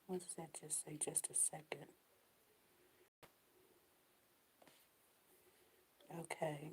What does that just say? Just a second. Okay.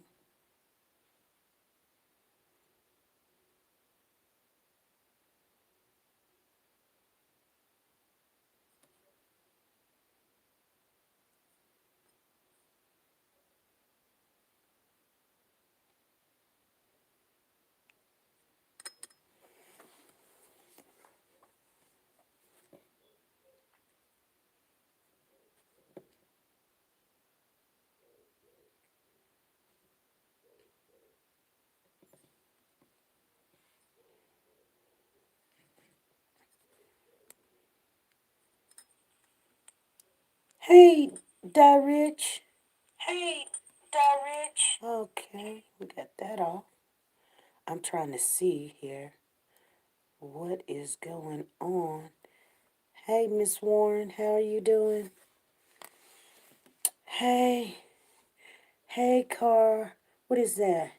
Hey, Rich. Hey, Rich. Okay, we got that off. I'm trying to see here what is going on. Hey, Miss Warren, how are you doing? Hey, Car. What is that?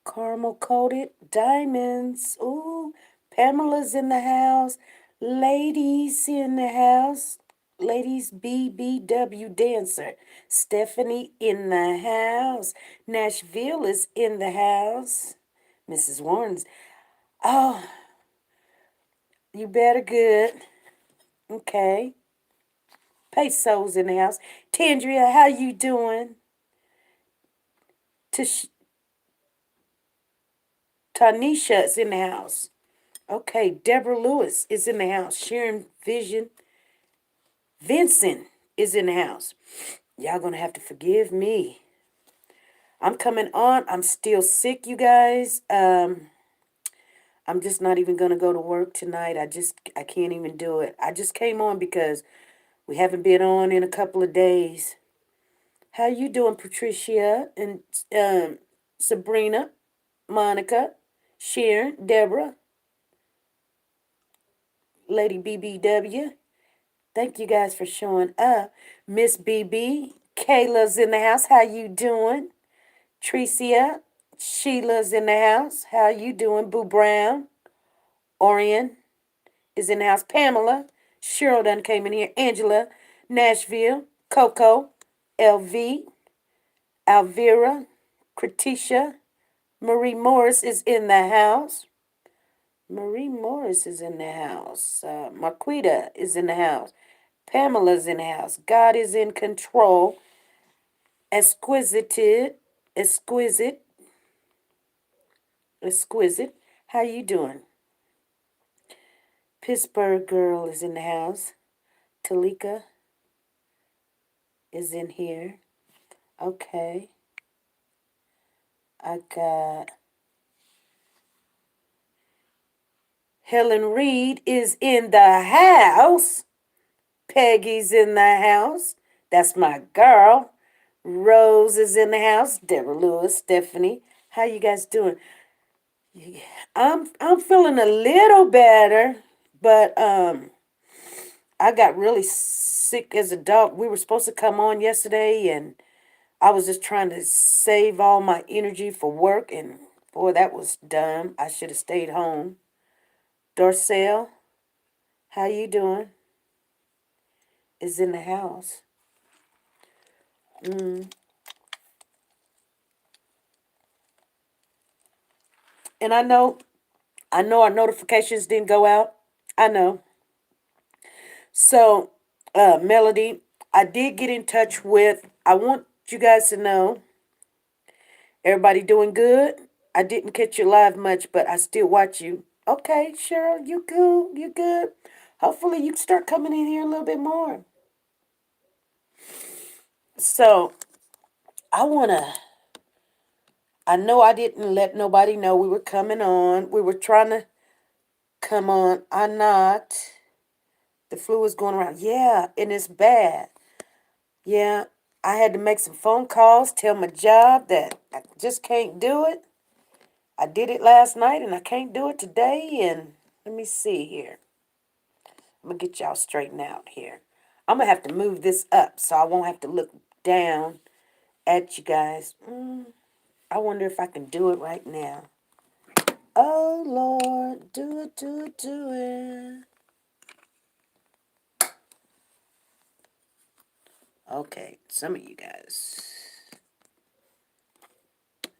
Caramel coated diamonds. Ooh, Pamela's in the house. Ladies in the house. Ladies BBW dancer. Stephanie in the house. Nashville is in the house. Mrs. Warren's. Oh, you better good. Okay. Peso's in the house. Tandria, how you doing? Tish- Tanisha's in the house. Okay, Deborah Lewis is in the house. Sharon Vincent is in the house. Y'all gonna have to forgive me. I'm coming on. I'm still sick, you guys. I'm just not even gonna go to work tonight. I can't even do it. I just came on because we haven't been on in a couple of days. How you doing, Patricia and Sabrina, Monica, Sharon, Deborah, Lady BBW? Thank you guys for showing up. Miss BB, Kayla's in the house. How you doing? Tricia, Sheila's in the house. How you doing? Boo Brown, Orion is in the house. Pamela, Cheryl done came in here. Angela, Nashville, Coco, LV, Alvira, Cretisha, Marie Morris is in the house. Marie Morris is in the house. Marquita is in the house. Pamela's in the house. God is in control. Exquisite, exquisite. How you doing? Pittsburgh girl is in the house. Talika is in here. Okay. I got Helen Reed is in the house. Peggy's in the house. That's my girl. Rose is in the house. Deborah Lewis, Stephanie. How you guys doing? I'm feeling a little better, but I got really sick as a dog. We were supposed to come on yesterday, and I was just trying to save all my energy for work, and boy, that was dumb. I should have stayed home. Dorcel, how you doing? Is in the house. And I know our notifications didn't go out. I know. So, Melody, I did get in touch with, I want you guys to know, everybody doing good. I didn't catch you live much, but I still watch you. Okay, Cheryl, you good? You good? Hopefully you can start coming in here a little bit more. So, I want to, I know I didn't let nobody know we were coming on. We were trying to come on. I'm not. The flu is going around. Yeah, and it's bad. Yeah, I had to make some phone calls, tell my job that I just can't do it. I did it last night and I can't do it today. And let me see here. I'm going to get y'all straightened out here. I'm going to have to move this up so I won't have to look down at you guys. I wonder if I can do it right now. Oh Lord, do it, do it, do it. Okay, some of you guys.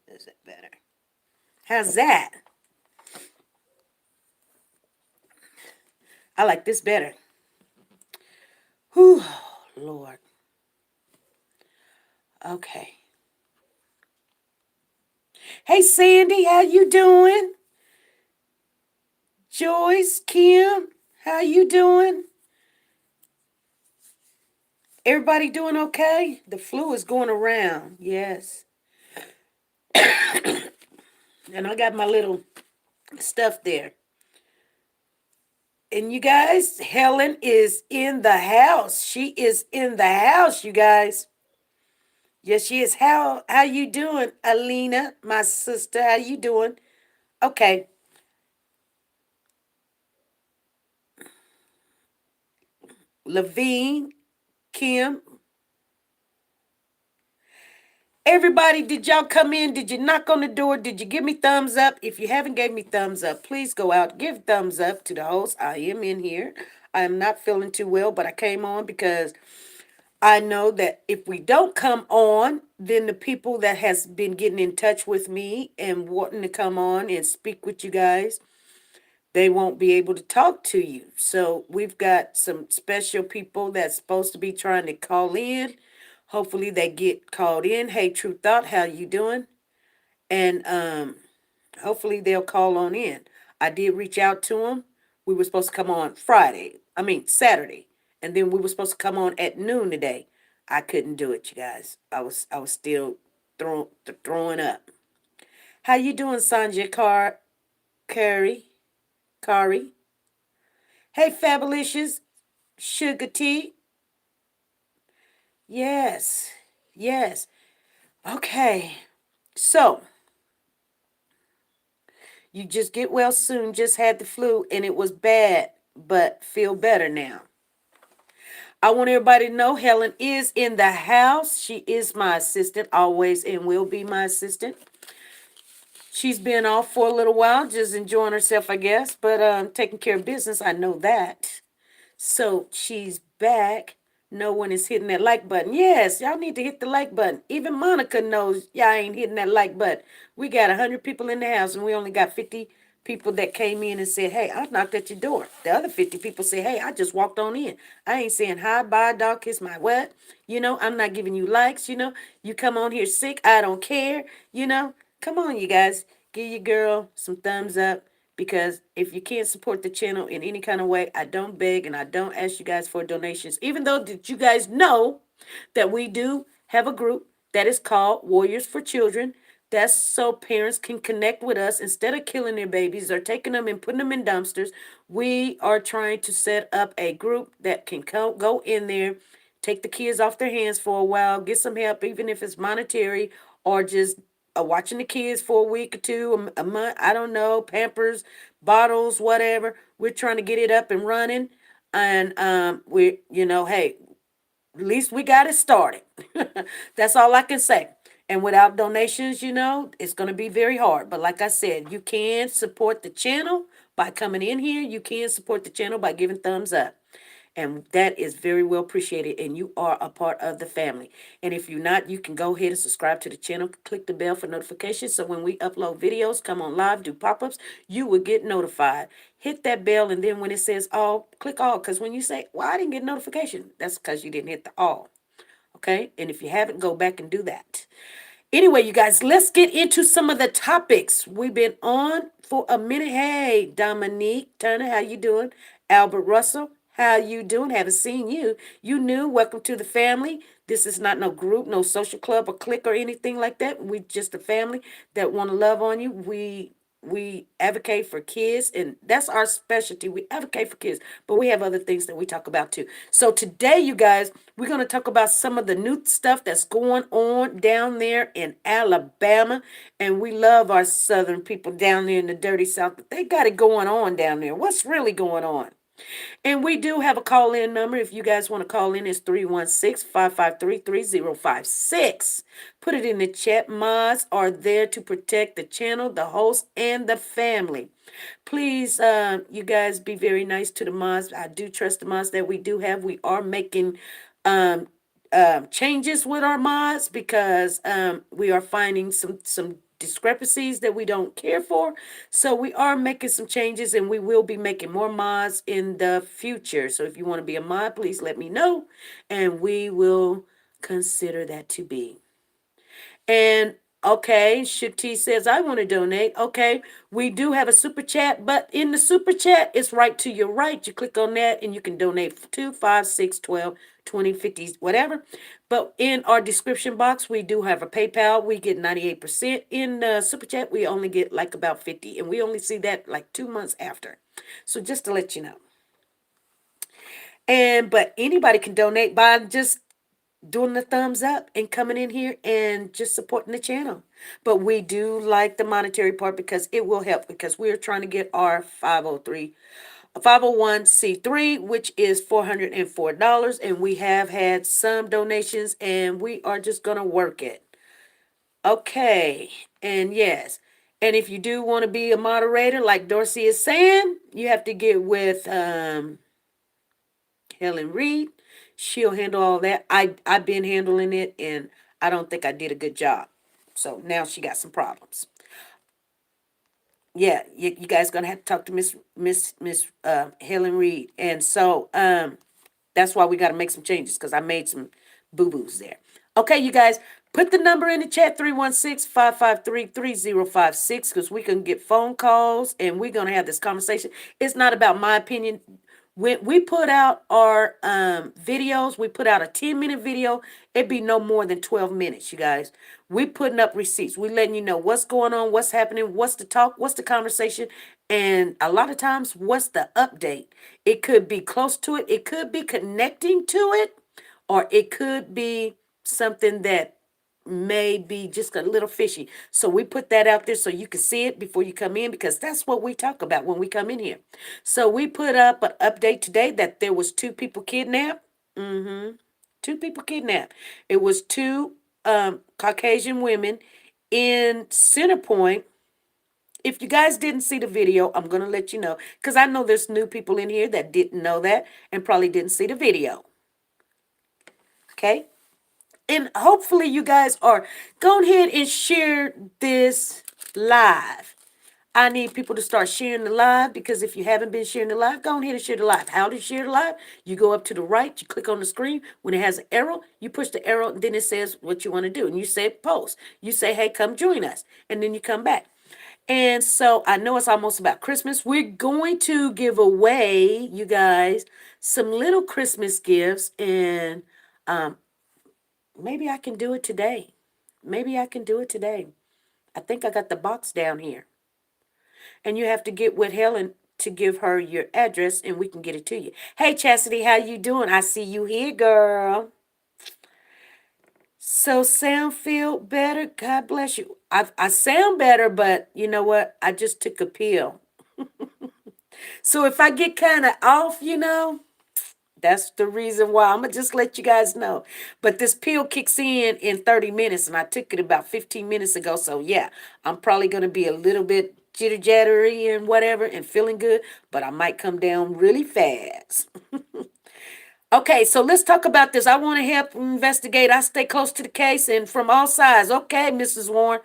Is it better? How's that? I like this better. Whew, Lord. Okay. Hey Sandy, how you doing? Joyce, Kim, how you doing? Everybody doing okay? The flu is going around. Yes. And I got my little stuff there. And you guys, Helen is in the house. She is in the house, you guys. Yes, she is. How you doing, Alina, my sister? How you doing? Okay. Levine, Kim. Everybody, did y'all come in? Did you knock on the door? Did you give me thumbs up? If you haven't gave me thumbs up, please go out. Give thumbs up to the host. I am in here. I am not feeling too well, but I came on because I know that if we don't come on, then the people that has been getting in touch with me and wanting to come on and speak with you guys, they won't be able to talk to you. So we've got some special people that's supposed to be trying to call in. Hopefully they get called in. Hey, True Thought, how you doing? And hopefully they'll call on in. I did reach out to them. We were supposed to come on Saturday, and then we were supposed to come on at noon today. I couldn't do it, you guys. I was still throwing up. How you doing, Sanja Curry? Kari? Hey, Fabulicious, Sugar Tea. Yes, yes. Okay, so you just get well soon. Just had the flu and it was bad, but feel better now. I want everybody to know Helen is in the house. She is my assistant, always, and will be my assistant. She's been off for a little while, just enjoying herself, I guess, but taking care of business. I know that. So she's back. No one is hitting that like button. Yes, y'all need to hit the like button. Even Monica knows y'all ain't hitting that like button. We got 100 people in the house and we only got 50 people that came in and said, hey, I knocked at your door. The other 50 people say, hey, I just walked on in. I ain't saying hi, bye, dog, kiss my what. I'm not giving you likes, You come on here sick, I don't care, Come on, you guys. Give your girl some thumbs up. Because if you can't support the channel in any kind of way, I don't beg and I don't ask you guys for donations. Even though that you guys know that we do have a group that is called Warriors for Children. That's so parents can connect with us instead of killing their babies or taking them and putting them in dumpsters. We are trying to set up a group that can go in there, take the kids off their hands for a while, get some help, even if it's monetary or just watching the kids for a week or two, a month, I don't know, Pampers, bottles, whatever. We're trying to get it up and running. And hey, at least we got it started. That's all I can say. And without donations, it's going to be very hard. But like I said, you can support the channel by coming in here. You can support the channel by giving thumbs up. And that is very well appreciated. And you are a part of the family. And if you're not, you can go ahead and subscribe to the channel. Click the bell for notifications. So when we upload videos, come on live, do pop-ups, you will get notified. Hit that bell. And then when it says all, click all. Because when you say, well, I didn't get notification, that's because you didn't hit the all. Okay? And if you haven't, go back and do that. Anyway, you guys, let's get into some of the topics. We've been on for a minute. Hey, Dominique Turner, how you doing? Albert Russell, how you doing? Haven't seen you. You new. Welcome to the family. This is not no group, no social club or clique or anything like that. We just a family that want to love on you. We advocate for kids, and that's our specialty. We advocate for kids, but we have other things that we talk about too. So today, you guys, we're going to talk about some of the new stuff that's going on down there in Alabama, and we love our southern people down there in the dirty South. They got it going on down there. What's really going on? And we do have a call in number. If you guys want to call in, it's 316-553-3056. Put it in the chat. Mods are there to protect the channel, the host, and the family. Please, you guys be very nice to the mods. I do trust the mods that we do have. We are making um, changes with our mods because we are finding some discrepancies that we don't care for. So we are making some changes, and we will be making more mods in the future. So if you want to be a mod, please let me know, and we will consider that to be. And okay, Shifty says, I want to donate. Okay, we do have a super chat, but in the super chat, it's right to your right. You click on that and you can donate 2, 5, 6, 12, 20, 50, whatever. But in our description box, we do have a PayPal. We get 98%. In the super chat, we only get like about 50, and we only see that like 2 months after. So just to let you know. And but anybody can donate by just doing the thumbs up and coming in here and just supporting the channel. But we do like the monetary part because it will help, because we're trying to get our 501c3, which is $404, and we have had some donations, and we are just gonna work it. Okay, and yes. And if you do want to be a moderator, like Dorsey is saying, you have to get with Helen Reed. She'll handle all that. I've been handling it, and I don't think I did a good job. So now she got some problems. Yeah, you guys gonna have to talk to Miss Helen Reed, and so that's why we got to make some changes, because I made some boo boos there. Okay, you guys, put the number in the chat, 316-553-3056, because we can get phone calls and we're going to have this conversation. It's not about my opinion. When we put out our videos, we put out a 10-minute video. It'd be no more than 12 minutes, you guys. We putting up receipts. We letting you know what's going on, what's happening, what's the talk, what's the conversation, and a lot of times, what's the update. It could be close to it. It could be connecting to it, or it could be something that may be just a little fishy. So we put that out there so you can see it before you come in, because that's what we talk about when we come in here. So we put up an update today that there was 2 people kidnapped. 2 people kidnapped. It was 2 Caucasian women in Center Point. If you guys didn't see the video, I'm going to let you know, because I know there's new people in here that didn't know that and probably didn't see the video. Okay? And hopefully you guys are go ahead and share this live. I need people to start sharing the live, because if you haven't been sharing the live, go ahead and share the live. How to share the live? You go up to the right, you click on the screen. When it has an arrow, you push the arrow, and then it says what you want to do. And you say post. You say, hey, come join us. And then you come back. And so I know it's almost about Christmas. We're going to give away, you guys, some little Christmas gifts. And maybe I can do it today. Maybe I can do it today. I think I got the box down here. And you have to get with Helen to give her your address, and we can get it to you. Hey, Chastity, how you doing? I see you here, girl. So sound feel better? God bless you. I sound better, but you know what? I just took a pill. So if I get kind of off, that's the reason why. I'm going to just let you guys know. But this pill kicks in 30 minutes, and I took it about 15 minutes ago. So, yeah, I'm probably going to be a little bit jitter-jattery and whatever and feeling good, but I might come down really fast. Okay, so let's talk about this. I want to help investigate. I stay close to the case and from all sides. Okay, Mrs. Warren,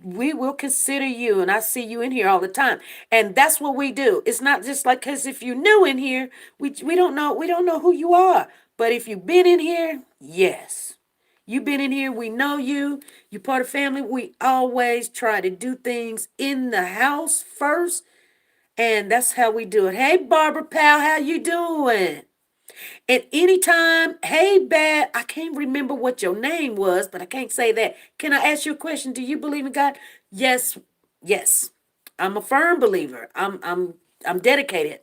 we will consider you, and I see you in here all the time. And that's what we do. It's not just like, because if you're new in here, we don't know who you are. But if you've been in here, yes. You've been in here, we know you. You're part of family. We always try to do things in the house first, and that's how we do it. Hey, Barbara Powell, how you doing? And anytime, hey, Bad, I can't remember what your name was, but I can't say that. Can I ask you a question? Do you believe in God? Yes, yes. I'm a firm believer. I'm dedicated.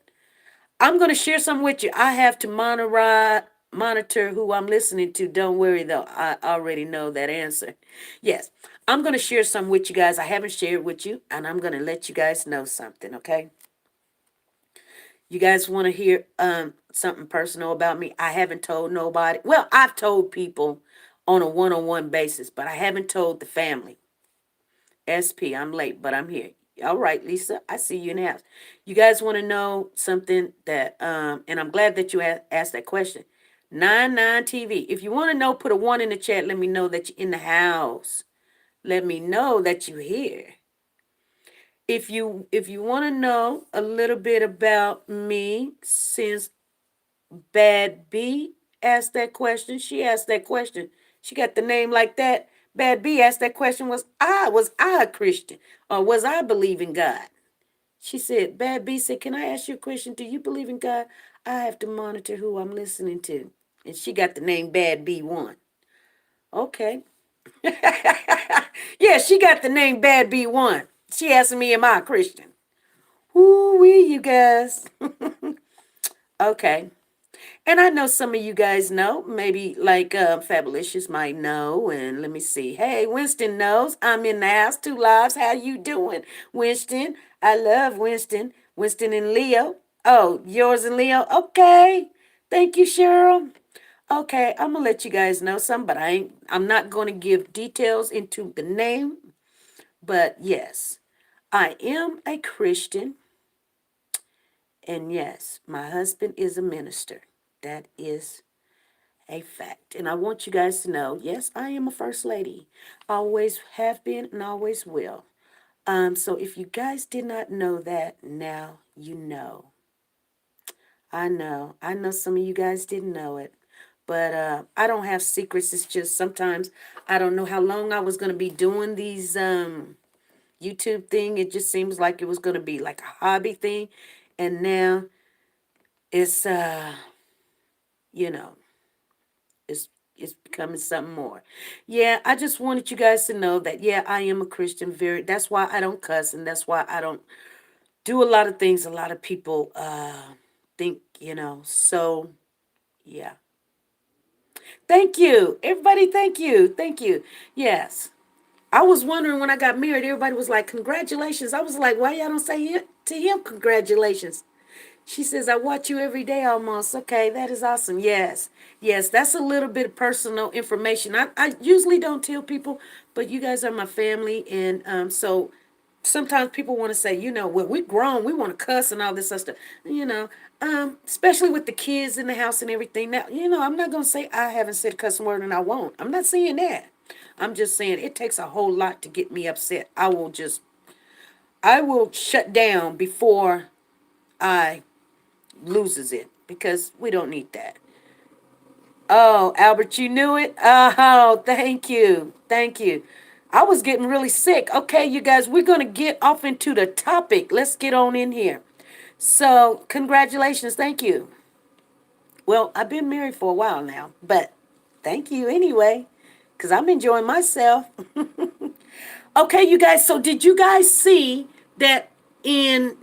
I'm gonna share some with you. I have to monitor who I'm listening to. Don't worry though. I already know that answer. Yes. I'm gonna share some with you guys. I haven't shared with you, and I'm gonna let you guys know something, okay? You guys want to hear something personal about me? I haven't told nobody. Well, I've told people on a one-on-one basis, but I haven't told the family. SP, I'm late, but I'm here. All right, Lisa, I see you in the house. You guys want to know something that, and I'm glad that you asked that question. 99 TV. If you want to know, put a one in the chat. Let me know that you're in the house. Let me know that you're here. If you want to know a little bit about me, since Bad B asked that question, she asked that question. She got the name like that. Bad B asked that question, was I a Christian? Or was I believing God? She said, Bad B said, can I ask you a question? Do you believe in God? I have to monitor who I'm listening to. And she got the name Bad B1. Okay. Yeah, she got the name Bad B1. She asking me, am I a Christian? Woo-wee, you guys. Okay. And I know some of you guys know, maybe like Fabulicious might know. And let me see. Hey, Winston knows. I'm in the house. Two lives. How you doing, Winston? I love Winston. Winston and Leo. Oh, yours and Leo. Okay. Thank you, Cheryl. Okay, I'm gonna let you guys know some, but I'm not gonna give details into the name. But yes, I am a Christian. And yes, my husband is a minister. That is a fact. And I want you guys to know, yes, I am a first lady. Always have been and always will. So if you guys did not know that, now you know. I know. I know some of you guys didn't know it. But I don't have secrets. It's just sometimes I don't know how long I was going to be doing these YouTube thing. It just seems like it was going to be like a hobby thing. And now it's you know, it's it's becoming something more. Yeah, I just wanted you guys to know that yeah, I am a Christian. That's why I don't cuss, and that's why I don't do a lot of things a lot of people think, So yeah. Thank you. Everybody, thank you. Thank you. Yes. I was wondering when I got married, everybody was like, congratulations. I was like, why y'all don't say it to him congratulations? She says, I watch you every day almost. Okay, that is awesome. Yes. Yes, that's a little bit of personal information. I usually don't tell people, but you guys are my family. And so sometimes people want to say, well, we're grown. We want to cuss and all this other stuff. You know, especially with the kids in the house and everything. Now, I'm not going to say I haven't said a cuss word and I won't. I'm not saying that. I'm just saying it takes a whole lot to get me upset. I will shut down before I loses it because we don't need that. Oh, Albert, you knew it? Oh, thank you. Thank you. I was getting really sick. Okay, you guys, we're going to get off into the topic. Let's get on in here. So, congratulations. Thank you. Well, I've been married for a while now, but thank you anyway, because I'm enjoying myself. Okay, you guys, so did you guys see that in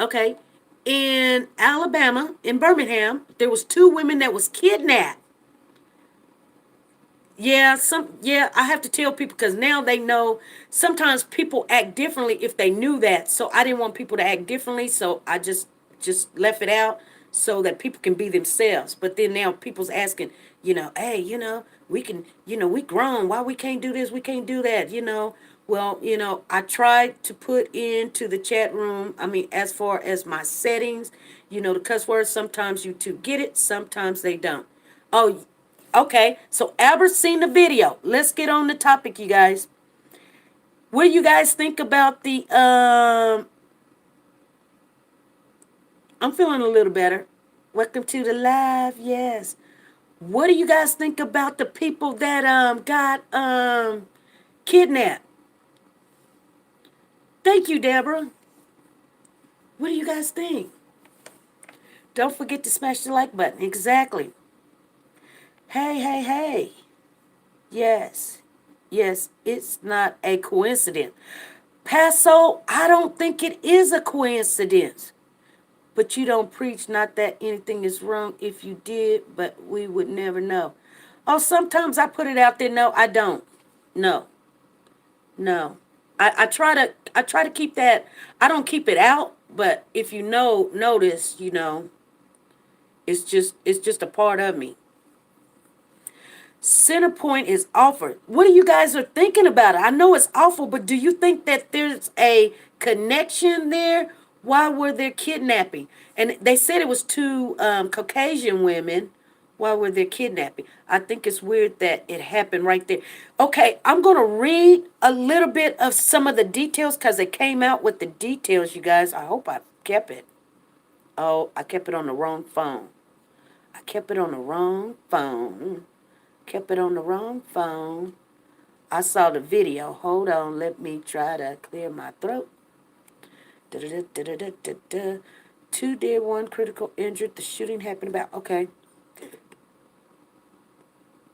Okay. In Alabama, in Birmingham, there was two women that was kidnapped. Yeah, I have to tell people because now they know sometimes people act differently if they knew that. So I didn't want people to act differently, so I just left it out so that people can be themselves. But then now people's asking, hey, we can, we grown. Why we can't do this? We can't do that. Well, I tried to put into the chat room, I mean, as far as my settings, the cuss words, sometimes YouTube get it, sometimes they don't. Oh, okay. So Albert's seen the video. Let's get on the topic, you guys. What do you guys think about the I'm feeling a little better. Welcome to the live. Yes. What do you guys think about the people that got kidnapped? Thank you, Deborah. What do you guys think? Don't forget to smash the like button. Exactly. Hey, hey, hey. Yes. Yes, it's not a coincidence. Paso, I don't think it is a coincidence. But you don't preach, not that anything is wrong if you did, but we would never know. Oh, sometimes I put it out there. No, I don't. No, no. I try to keep that. I don't keep it out, but if you notice, it's just a part of me. Centerpoint is offered. What do you guys are thinking about it? I know it's awful, but do you think that there's a connection there? Why were there kidnapping? And they said it was two Caucasian women. Why were there kidnapping? I think it's weird that it happened right there. Okay, I'm going to read a little bit of some of the details because they came out with the details, you guys. I hope I kept it. Oh, I kept it on the wrong phone. I kept it on the wrong phone. Kept it on the wrong phone. I saw the video. Hold on, let me try to clear my throat. Da-da-da-da-da-da-da. Two dead, one critical injured. The shooting happened about. Okay.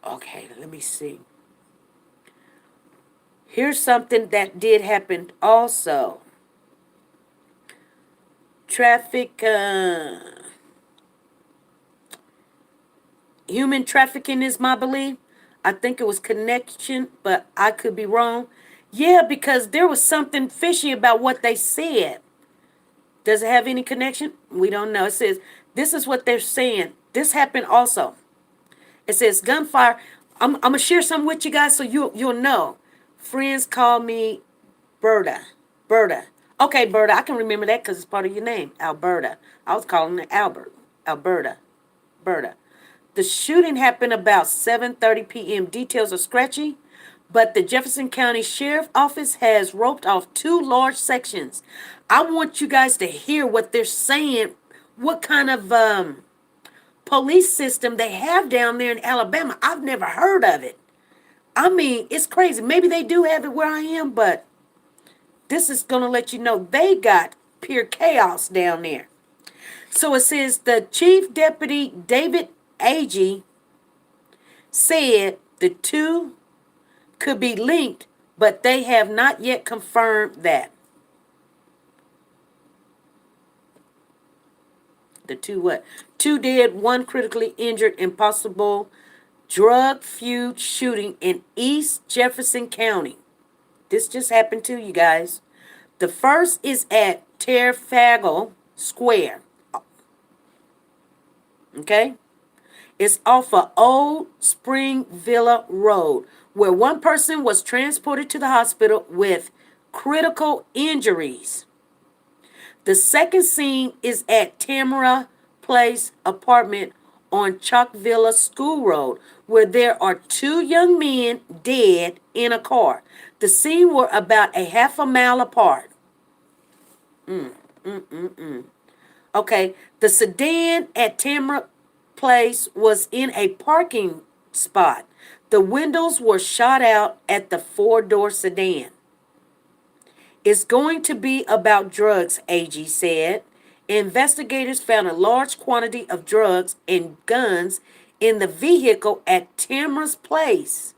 Okay, let me see. Here's something that did happen also. Traffic, human trafficking is my belief. I think it was connection, but I could be wrong. Yeah, because there was something fishy about what they said. Does it have any connection? We don't know. It says, this is what they're saying. This happened also. It says gunfire. I'm gonna share some with you guys so you'll know. Friends call me Berta. Berta. Okay, Berta, I can remember that because it's part of your name, Alberta. I was calling it Albert. Alberta. Berta. The shooting happened about 7:30 p.m. Details are sketchy, but the Jefferson County Sheriff Office has roped off two large sections. I want you guys to hear what they're saying, what kind of police system they have down there in Alabama. I've never heard of it. I mean, it's crazy. Maybe they do have it where I am, but this is going to let you know they got pure chaos down there. So it says the Chief Deputy David Agee said the two could be linked, but they have not yet confirmed that. The two what? Two dead, one critically injured in possible drug feud shooting in East Jefferson County. This just happened to you guys. The first is at Trafalgar Square. Okay? It's off of Old Spring Villa Road, where one person was transported to the hospital with critical injuries. The second scene is at Tamara Place apartment on Chalkvilla School Road, where there are two young men dead in a car. The scene were about a half a mile apart. Okay, the sedan at Tamara Place was in a parking spot. The windows were shot out at the four-door sedan. It's going to be about drugs, AG said. Investigators found a large quantity of drugs and guns in the vehicle at Tamara's place.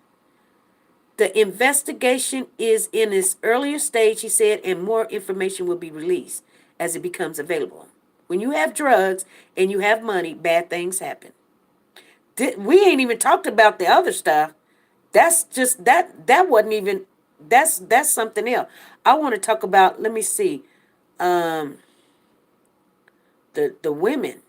The investigation is in its earlier stage, he said, and more information will be released as it becomes available. When you have drugs and you have money, bad things happen. We ain't even talked about the other stuff. That's just that wasn't even that's something else. I want to talk about, let me see, the women.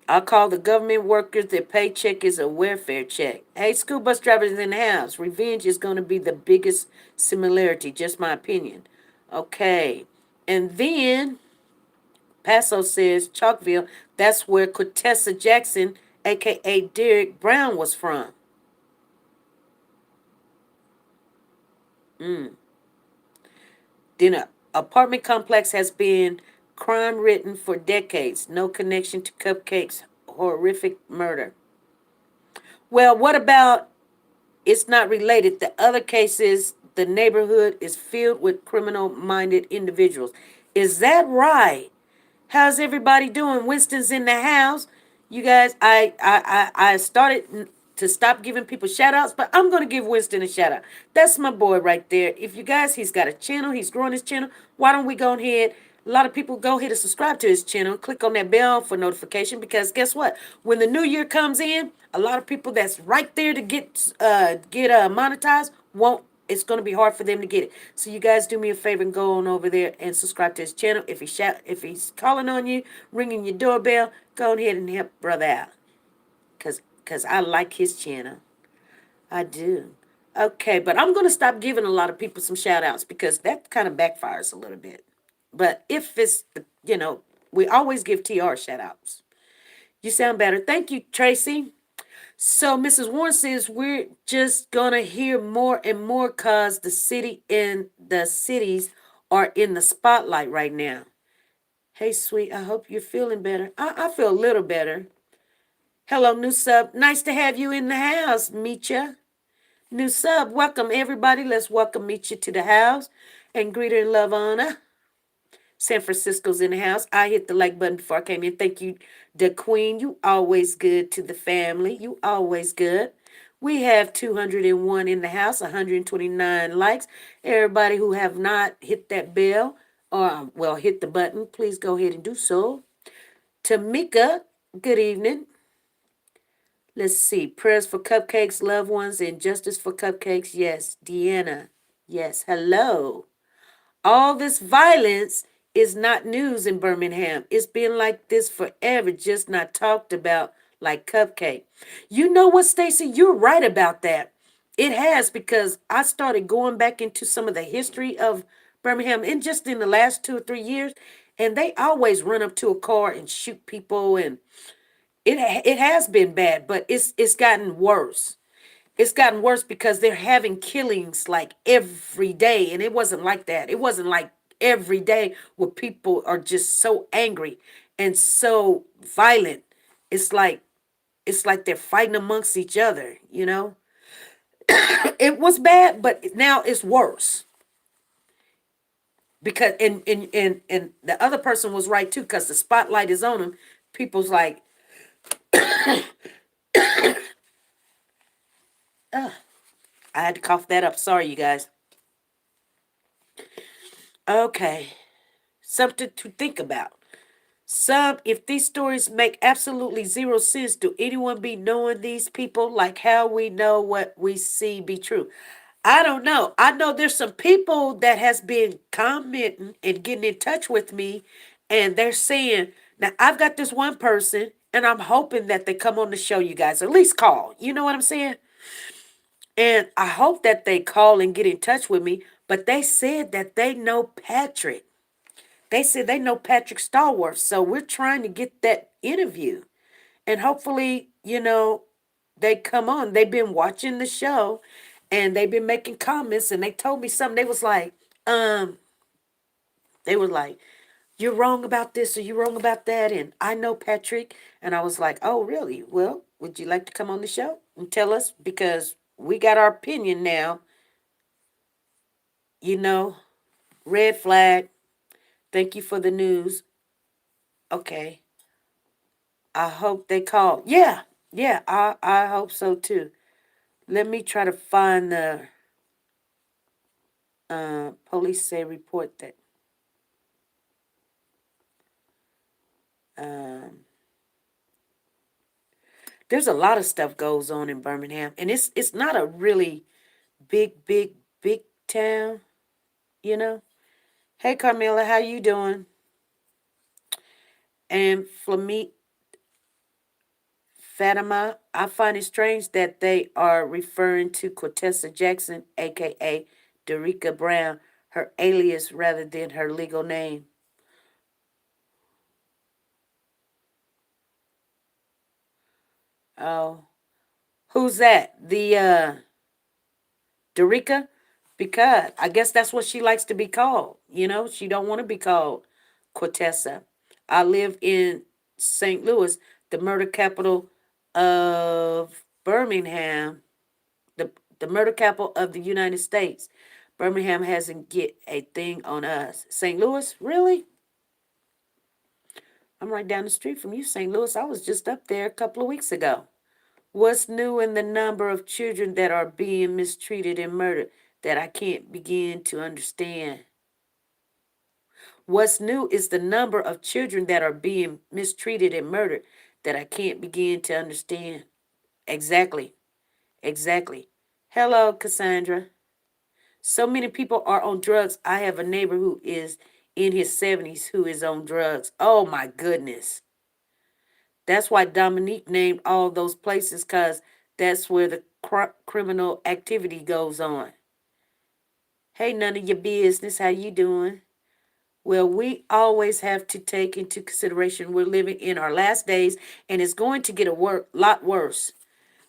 I call the government workers, their paycheck is a welfare check. Hey, school bus drivers in the house, revenge is going to be the biggest similarity, just my opinion. Okay. And then Paso says, Chalkville, that's where Cortessa Jackson, a.k.a. Derek Brown, was from. Then an apartment complex has been crime-ridden for decades. No connection to Cupcake's horrific murder. Well, what about it's not related? The other cases, the neighborhood is filled with criminal-minded individuals. Is that right? How's everybody doing? Winston's in the house. You guys, I started to stop giving people shout outs, but I'm going to give Winston a shout out. That's my boy right there. If you guys, he's got a channel, he's growing his channel. Why don't we go ahead? A lot of people go ahead and subscribe to his channel. Click on that bell for notification because guess what? When the new year comes in, a lot of people that's right there to get monetized won't. It's gonna be hard for them to get it. So you guys do me a favor and go on over there and subscribe to his channel. If he's calling on you, ringing your doorbell, go ahead and help brother out. Cause I like his channel. I do. Okay, but I'm going to stop giving a lot of people some shout outs because that kind of backfires a little bit. But if it's, we always give TR shout outs. You sound better. Thank you, Tracy. So Mrs. Warren says we're just going to hear more and more because the city and the cities are in the spotlight right now. Hey, sweet, I hope you're feeling better. I feel a little better. Hello, new sub. Nice to have you in the house, Meetcha. New sub, welcome everybody. Let's welcome Meetcha to the house and greet her in love honor. San Francisco's in the house. I hit the like button before I came in. Thank you, the queen. You always good to the family. You always good. We have 201 in the house, 129 likes. Everybody who have not hit that bell or, well, hit the button, please go ahead and do so. Tamika, good evening. Let's see. Prayers for cupcakes, loved ones, and justice for cupcakes. Yes. Deanna. Yes. Hello. All this violence is not news in Birmingham. It's been like this forever, just not talked about like Cupcake. You know what, Stacy? You're right about that. It has because I started going back into some of the history of Birmingham in just in the last 2 or 3 years, and they always run up to a car and shoot people, and it has been bad, but it's gotten worse. It's gotten worse because they're having killings like every day, and it wasn't like that. It wasn't like every day where people are just so angry and so violent. It's like they're fighting amongst each other, you know? It was bad, but now it's worse. Because and the other person was right too, because the spotlight is on them. People's like, I had to cough that up. Sorry, you guys. Okay. Something to think about. If these stories make absolutely zero sense, do anyone be knowing these people like how we know what we see be true? I don't know. I know there's some people that has been commenting and getting in touch with me, and they're saying, now I've got this one person, and I'm hoping that they come on the show, you guys, or at least call. You know what I'm saying? And I hope that they call and get in touch with me, but they said that they know Patrick. They said they know Patrick Stallworth. So we're trying to get that interview. And hopefully, they come on. They've been watching the show and they've been making comments and they told me something. Um, they were like, you're wrong about this or you're wrong about that. And I know Patrick. And I was like, oh, really? Well, would you like to come on the show and tell us? Because we got our opinion now. You know, red flag. Thank you for the news. Okay. I hope they call. Yeah, yeah, I hope so too. Let me try to find the police say report that um there's a lot of stuff goes on in Birmingham, and it's not a really big town, you know. Hey Carmela, how you doing? And Flamit Fatima, I find it strange that they are referring to Cortessa Jackson, aka Derica Brown, her alias rather than her legal name. Oh, who's that? The Derica? Because I guess that's what she likes to be called. You know, she don't want to be called Cortessa. I live in St. Louis, the murder capital of Birmingham, the murder capital of the United States. Birmingham hasn't get a thing on us. St. Louis, really? I'm right down the street from you, St. Louis. I was just up there a couple of weeks ago. What's new in the number of children that are being mistreated and murdered that I can't begin to understand? What's new is the number of children that are being mistreated and murdered that I can't begin to understand. Exactly. Exactly. Hello, Cassandra. So many people are on drugs. I have a neighbor who is in his 70s who is on drugs. Oh my goodness. That's why Dominique named all those places because that's where the criminal activity goes on. Hey, none of your business. How you doing? Well, we always have to take into consideration we're living in our last days and it's going to get a lot worse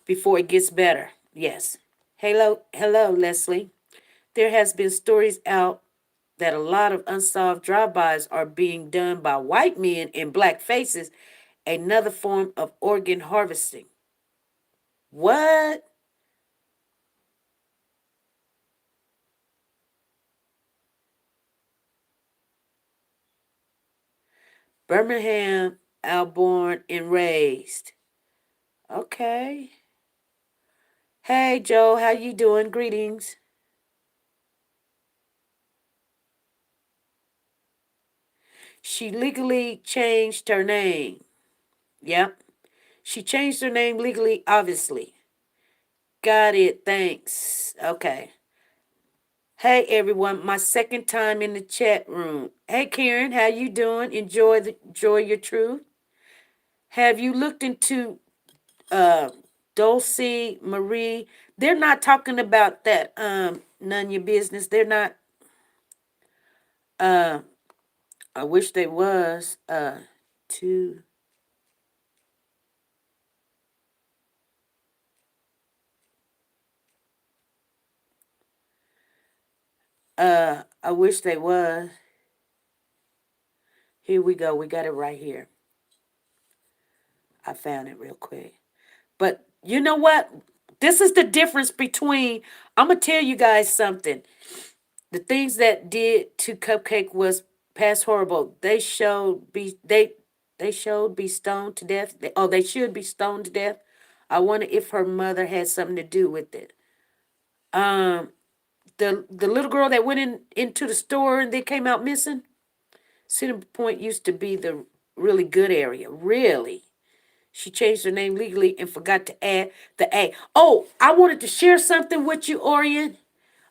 before it gets better. Yes. Hello, Leslie. There has been stories out that a lot of unsolved drive-bys are being done by white men in black faces, another form of organ harvesting. What? Birmingham, born and raised. Okay. Hey, Joe, how you doing? Greetings. She legally changed her name. Yep. She changed her name legally, obviously. Got it. Thanks. Okay. Hey everyone, my second time in the chat room. Hey Karen, how you doing? Enjoy your truth. Have you looked into uh Dulcie Marie? They're not talking about that. None your business. They're not. Uh, I wish they was. To I wish they was. Here we go. We got it right here. I found it real quick. But you know what? This is the difference between. I'm gonna tell you guys something. The things that did to Cupcake was past horrible. They showed be stoned to death. They should be stoned to death. I wonder if her mother had something to do with it. Um, the little girl that went into the store and they came out missing. Cedar Point used to be the really good area. Really, she changed her name legally and forgot to add the A. Oh, I wanted to share something with you, Orion.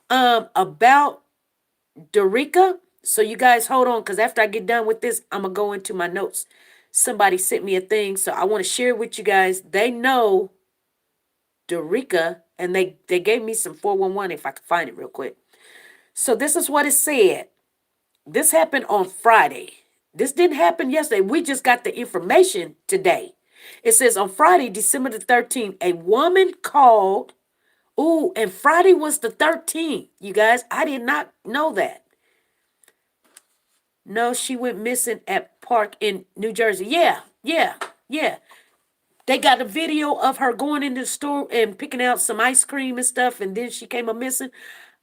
About Dorica. So you guys hold on, because after I get done with this, I'm gonna go into my notes. Somebody sent me a thing, so I want to share with you guys. They know Dorica, and they gave me some 411 if I could find it real quick. So this is what it said. This happened on Friday. This didn't happen yesterday. We just got the information today. It says on Friday, December the 13th, a woman called. Ooh, and Friday was the 13th. You guys, I did not know that. No, she went missing at Park in New Jersey. Yeah. They got a video of her going into the store and picking out some ice cream and stuff, and then she came up missing.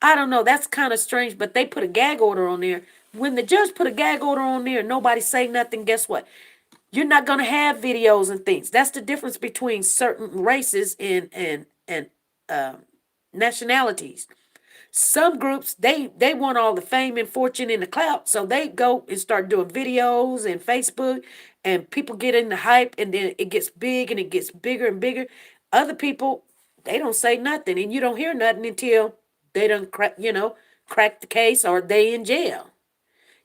I don't know. That's kind of strange, but they put a gag order on there. When the judge put a gag order on there, nobody say nothing. Guess what? You're not gonna have videos and things. That's the difference between certain races and nationalities. Some groups they want all the fame and fortune and the clout, so they go and start doing videos and Facebook, and people get in the hype, and then it gets big and it gets bigger and bigger. Other people, they don't say nothing, and you don't hear nothing until they don't crack the case or they in jail.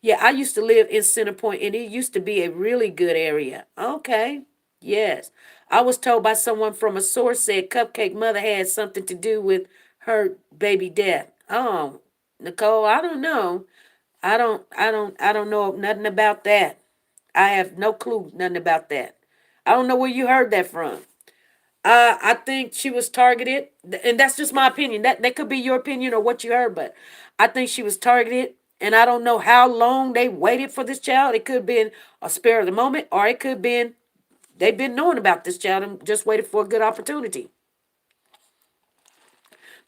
Yeah, I used to live in Center Point, and it used to be a really good area. Okay, yes. I was told by someone from a source said Cupcake mother had something to do with her baby death. Oh, Nicole, I don't know. I don't know nothing about that. I have no clue nothing about that. I don't know where you heard that from. I think she was targeted, and that's just my opinion. That could be your opinion or what you heard, but I think she was targeted, and I don't know how long they waited for this child. It could have been a spare of the moment, or it could have been they've been knowing about this child and just waited for a good opportunity.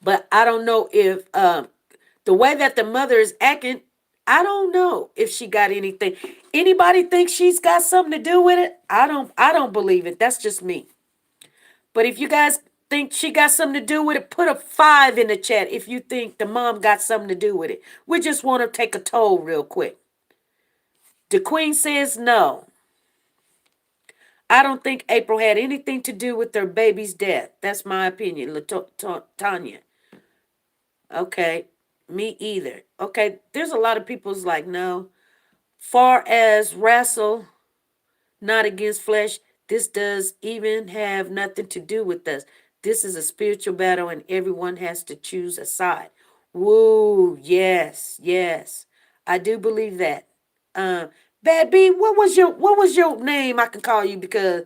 But I don't know if the way that the mother is acting, I don't know if she got anything. Anybody think she's got something to do with it? I don't believe it. That's just me. But if you guys think she got something to do with it, put a 5 in the chat if you think the mom got something to do with it. We just want to take a toll real quick. The Queen says no. I don't think April had anything to do with their baby's death. That's my opinion, Tanya. Okay, me either. Okay, there's a lot of people's like, no. Far as wrestle, not against flesh, this does even have nothing to do with us. This is a spiritual battle and everyone has to choose a side. Woo, yes, yes. I do believe that. Bad B, what was your name I can call you because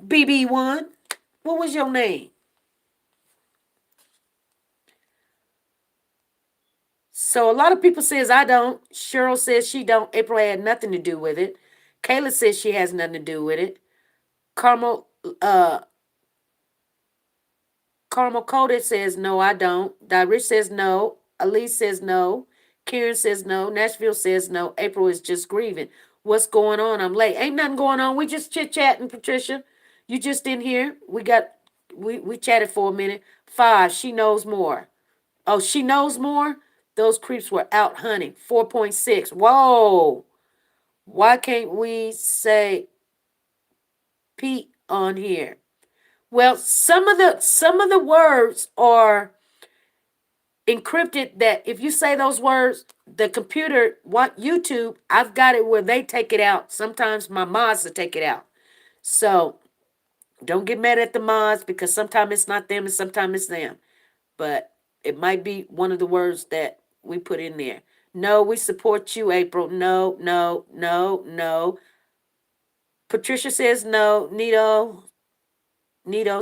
BB1? What was your name? So a lot of people says I don't. Cheryl says she don't. April had nothing to do with it. Kayla says she has nothing to do with it. Carmel uh Carmel Coded says no, I don't. Rich says no. Elise says no. Karen says no. Nashville says no. April is just grieving. What's going on? I'm late. Ain't nothing going on. We just chit chatting, Patricia. You just in here. We chatted for a minute. 5. She knows more. Oh, she knows more? Those creeps were out hunting. 4.6. Whoa. Why can't we say Pete on here? Well, some of the words are encrypted that if you say those words, the computer, what YouTube, I've got it where they take it out. Sometimes my mods will take it out. So don't get mad at the mods because sometimes it's not them and sometimes it's them. But it might be one of the words that we put in there. No, we support you, April. No, no, no, no. Patricia says no. Nito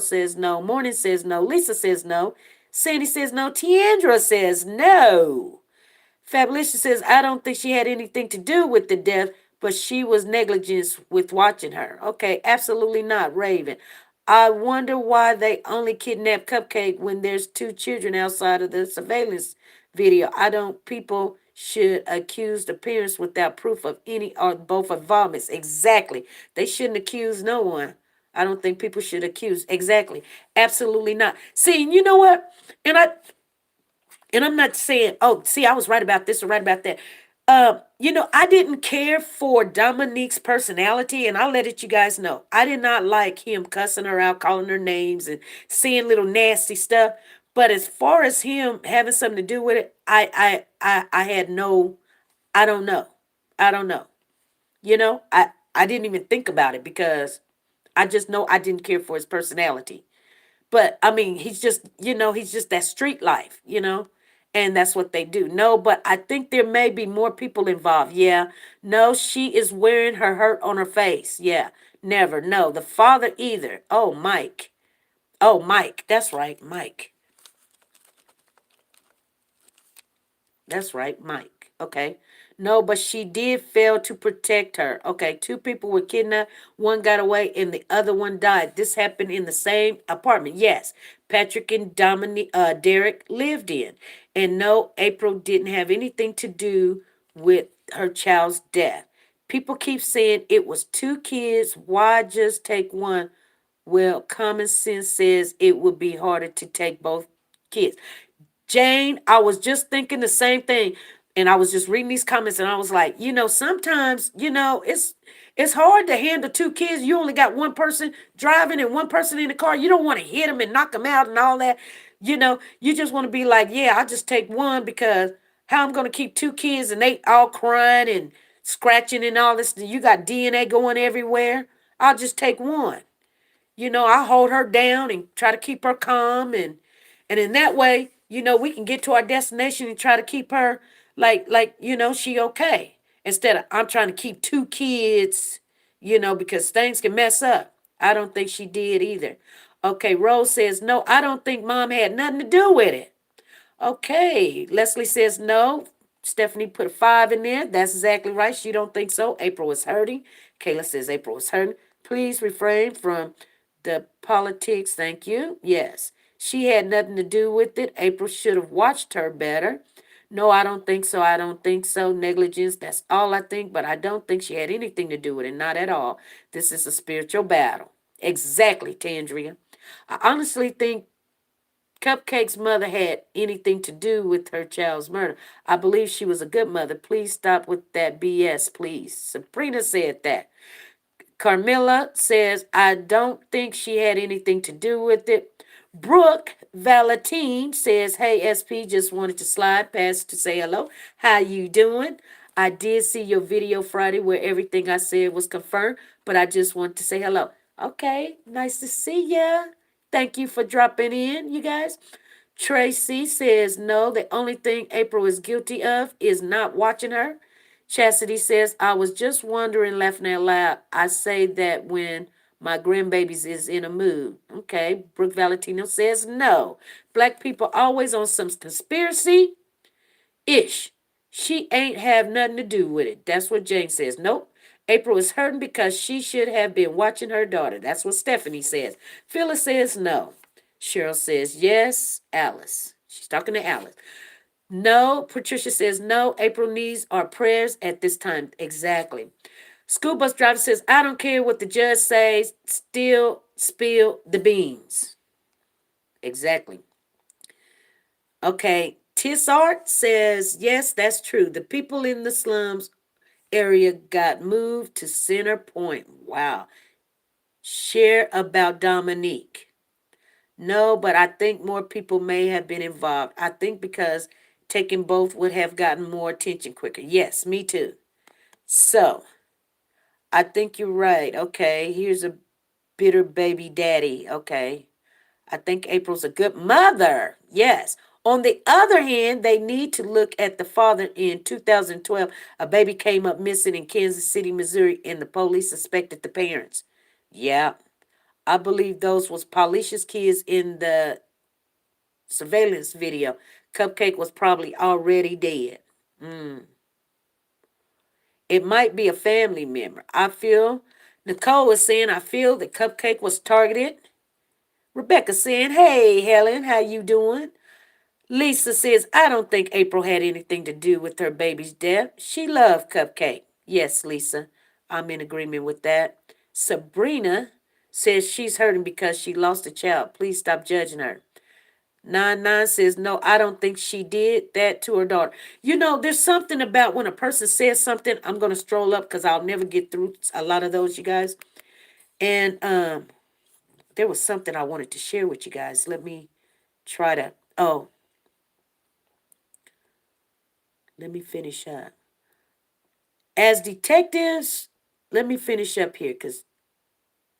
says no. Morning says no. Lisa says no. Sandy says no. Tiandra says no. Fabulous says, I don't think she had anything to do with the death, but she was negligent with watching her. Okay, absolutely not, Raven. I wonder why they only kidnapped Cupcake when there's 2 children outside of the surveillance video. I don't, people should accuse the parents without proof of any or both involvements. Exactly. They shouldn't accuse no one. I don't think people should accuse. Exactly. Absolutely not. See, you know what? And I'm not saying, oh, see, I was right about this or right about that. I didn't care for Dominique's personality, and I'll let it you guys know. I did not like him cussing her out, calling her names, and saying little nasty stuff. But as far as him having something to do with it, I had no, I don't know. I don't know. I didn't even think about it because I just know I didn't care for his personality. But I mean, he's just that street life. And that's what they do. No, but I think there may be more people involved. Yeah. No, she is wearing her hurt on her face. Yeah. Never. No, the father either. Oh, Mike. Oh, Mike. That's right, Mike. That's right, Mike. Okay. No, but she did fail to protect her. Okay, 2 people were kidnapped. One got away and the other one died. This happened in the same apartment. Yes, Patrick and Derek lived in. And no, April didn't have anything to do with her child's death. People keep saying it was 2 kids. Why just take one? Well, common sense says it would be harder to take both kids. Jane, I was just thinking the same thing. And I was just reading these comments and I was like, sometimes, it's hard to handle 2 kids. You only got one person driving and one person in the car. You don't want to hit them and knock them out and all that. You just want to be like, yeah, I'll just take one because how I'm going to keep 2 kids and they all crying and scratching and all this. You got DNA going everywhere. I'll just take one. I hold her down and try to keep her calm and in that way, we can get to our destination and try to keep her she okay. Instead of I'm trying to keep 2 kids, because things can mess up. I don't think she did either. Okay, Rose says, no, I don't think mom had nothing to do with it. Okay, Leslie says no. Stephanie put a 5 in there. That's exactly right. She don't think so. April is hurting. Kayla says April is hurting. Please refrain from the politics. Thank you. Yes. She had nothing to do with it. April should have watched her better. No, I don't think so. I don't think so. Negligence, that's all I think, but I don't think she had anything to do with it. Not at all. This is a spiritual battle. Exactly, Tandria. I honestly think Cupcake's mother had anything to do with her child's murder. I believe she was a good mother. Please stop with that BS, please. Sabrina said that. Carmilla says, I don't think she had anything to do with it. Brooke Valentine says, hey, SP, just wanted to slide past to say hello. How you doing? I did see your video Friday where everything I said was confirmed, but I just want to say hello. Okay, nice to see ya. Thank you for dropping in, you guys. Tracy says, no, the only thing April is guilty of is not watching her. Chastity says, I was just wondering, laughing out loud. I say that when my grandbabies is in a mood. Okay. Brooke Valentino says, no. Black people always on some conspiracy ish. She ain't have nothing to do with it. That's what Jane says. Nope. April is hurting because she should have been watching her daughter. That's what Stephanie says. Phyllis says no. Cheryl says yes. Alice. She's talking to Alice. No. Patricia says no. April needs our prayers at this time. Exactly. School bus driver says, I don't care what the judge says. Still spill the beans. Exactly. Okay. Tissart says, yes, that's true. The people in the slums area got moved to Center Point. Wow. Share about Dominique. No, but I think more people may have been involved. I think because taking both would have gotten more attention quicker. Yes, me too. So, I think you're right. Okay, here's a bitter baby daddy. Okay. I think April's a good mother. Yes. On the other hand, they need to look at the father. In 2012, a baby came up missing in Kansas City, Missouri, and the police suspected the parents. Yeah. I believe those was Paulicia's kids in the surveillance video. Cupcake was probably already dead. It might be a family member. I feel, Nicole was saying, I feel the Cupcake was targeted. Rebecca saying, hey, Helen, how you doing? Lisa says, I don't think April had anything to do with her baby's death. She loved Cupcake. Yes, Lisa, I'm in agreement with that. Sabrina says she's hurting because she lost a child. Please stop judging her. 99 says, no, I don't think she did that to her daughter. You know, there's something about when a person says something, I'm going to stroll up because I'll never get through a lot of those, you guys. And there was something I wanted to share with you guys. Let me try to, let me finish up. As detectives, let me finish up here because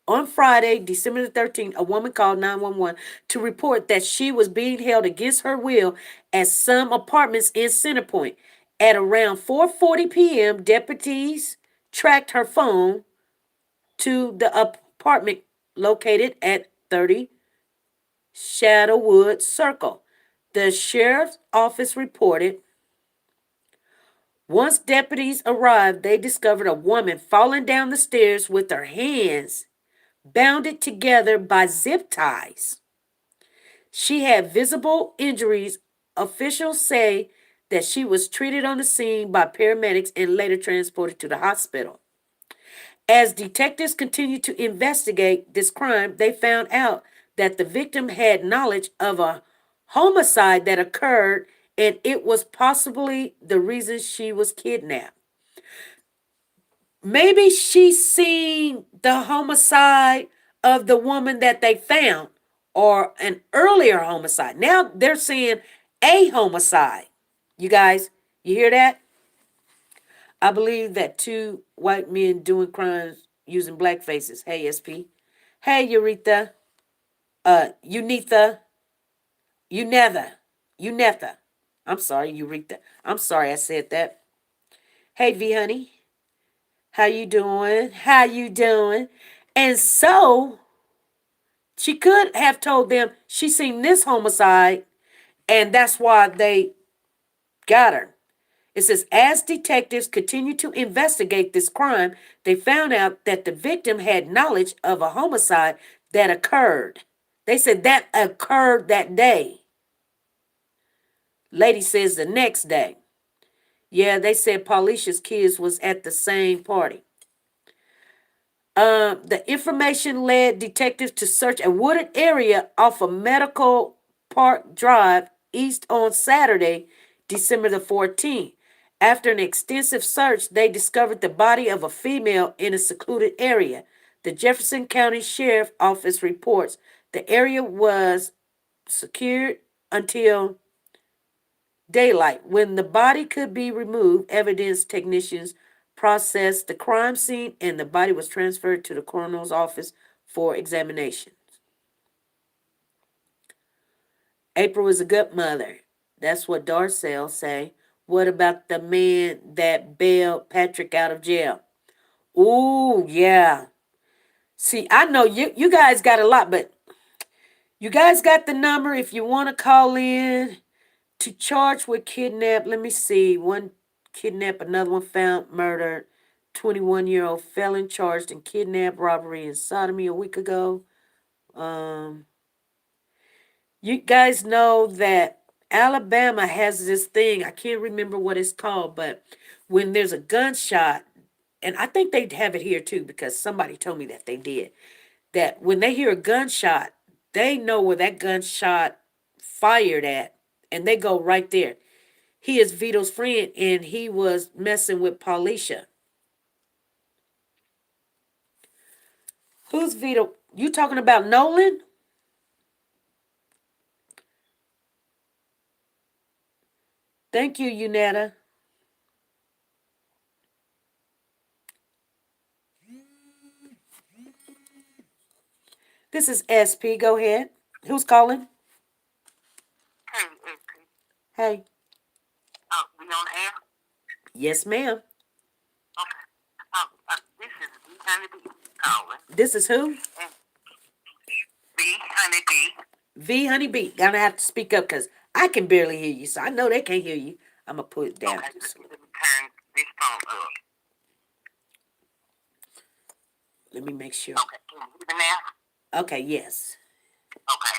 on Friday, December the 13th, a woman called 911 to report that she was being held against her will at some apartments in Centerpoint. At around 4:40 p.m., deputies tracked her phone to the apartment located at 30 Shadowwood Circle. The sheriff's office reported once deputies arrived, they discovered a woman falling down the stairs with her hands bounded together by zip ties. She had visible injuries. Officials say that she was treated on the scene by paramedics and later transported to the hospital. As detectives continued to investigate this crime, they found out that the victim had knowledge of a homicide that occurred, and it was possibly the reason she was kidnapped. Maybe she seen the homicide of the woman that they found or an earlier homicide. Now they're saying a homicide. You guys, you hear that? I believe that two white men doing crimes using black faces. Hey, SP. Hey, Eureka. Unetha. Unetha. I'm sorry, Eureka. I'm sorry I said that. Hey, V honey. How you doing? How you doing? And so she could have told them she seen this homicide and that's why they got her. It says, as detectives continued to investigate this crime, they found out that the victim had knowledge of a homicide that occurred. They said that occurred that day. Lady says the next day. Yeah, they said Paulicia's kids was at the same party. The information led detectives to search a wooded area off of Medical Park Drive East on Saturday, December the 14th. After an extensive search, they discovered the body of a female in a secluded area. The Jefferson County Sheriff Office reports the area was secured until daylight. When the body could be removed, evidence technicians processed the crime scene and the body was transferred to the coroner's office for examination. April is a good mother. That's what Darcel say. What about the man that bailed Patrick out of jail? Ooh, yeah. See, I know you guys got a lot, but you guys got the number if you want to call in to charge with kidnap. Let me see. One kidnap, another one found murdered. 21-year-old felon charged in kidnap, robbery, and sodomy a week ago. You guys know that Alabama has this thing. I can't remember what it's called, but when there's a gunshot, and I think they have it here too because somebody told me that they did. That when they hear a gunshot, they know where that gunshot fired at, and they go right there. He is Vito's friend, and he was messing with Paulisha. Who's Vito? You talking about Nolan? Thank you, Unetta. This is SP. Go ahead. Who's calling? Hey, AP. Hey. We on air? Yes, ma'am. Okay. This is B Honeybee calling. This is who? B Honeybee. V Honeybee. Gonna have to speak up because I can barely hear you, so I know they can't hear you. I'm gonna put it down. Okay, let me turn this phone up. Let me make sure. Okay, can you hear me now? Okay, yes. Okay.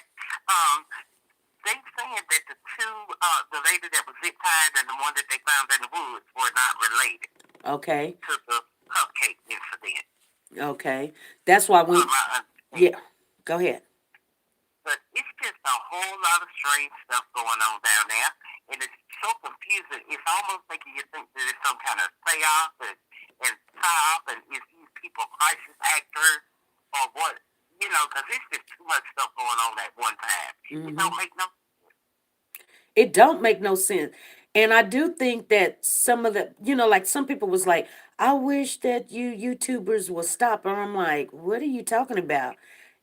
They saying that the lady that was zip tied and the one that they found in the woods were not related. Okay. To the Cupcake incident. Okay. That's why we. Yeah. Go ahead. But it's just a whole lot of strange stuff going on down there, and it's so confusing. It's almost making you think that it's some kind of psyop and psyop, and is these people crisis actors or what? You know, because it's just too much stuff going on at one time. Mm-hmm. It don't make no sense. And I do think that some of the, like some people was like, I wish that you YouTubers will stop. And I'm like, what are you talking about?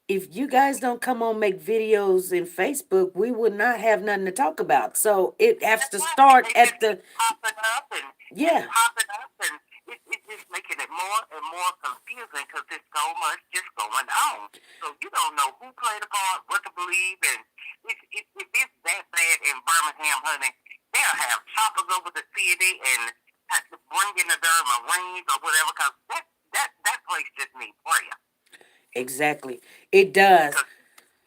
If you guys don't come on make videos in Facebook, we would not have nothing to talk about. So it has to start at the popping up and yeah. Popping up, and it's just making it more and more confusing because there's so much just going on. So you don't know who played a part, what to believe, and if it's that bad in Birmingham, honey, they'll have choppers over the city and have to bring in the Marines or whatever because that place just needs prayer. Exactly. It does. It's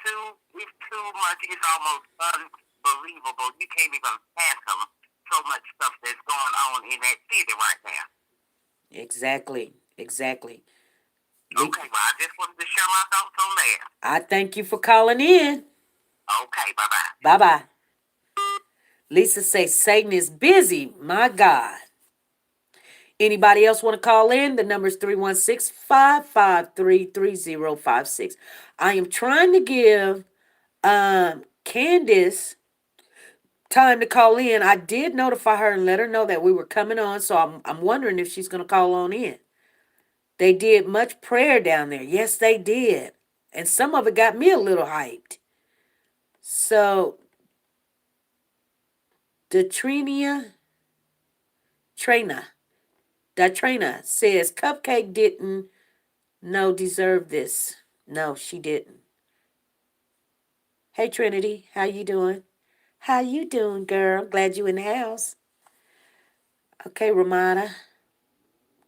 too much. It's almost unbelievable. You can't even fathom so much stuff that's going on in that city right now. Exactly. Okay, well, I just wanted to share my thoughts on that. I thank you for calling in. Okay, bye-bye. Bye-bye. Lisa says Satan is busy. My God. Anybody else want to call in? The number is 316-553-3056. I am trying to give Candace time to call in. I did notify her and let her know that we were coming on, so I'm wondering if she's going to call on in. They did much prayer down there. Yes, they did. And some of it got me a little hyped. So, Datrina says Cupcake didn't deserve this. No, she didn't. Hey, Trinity, how you doing? How you doing, girl? Glad you in the house. Okay, Ramada.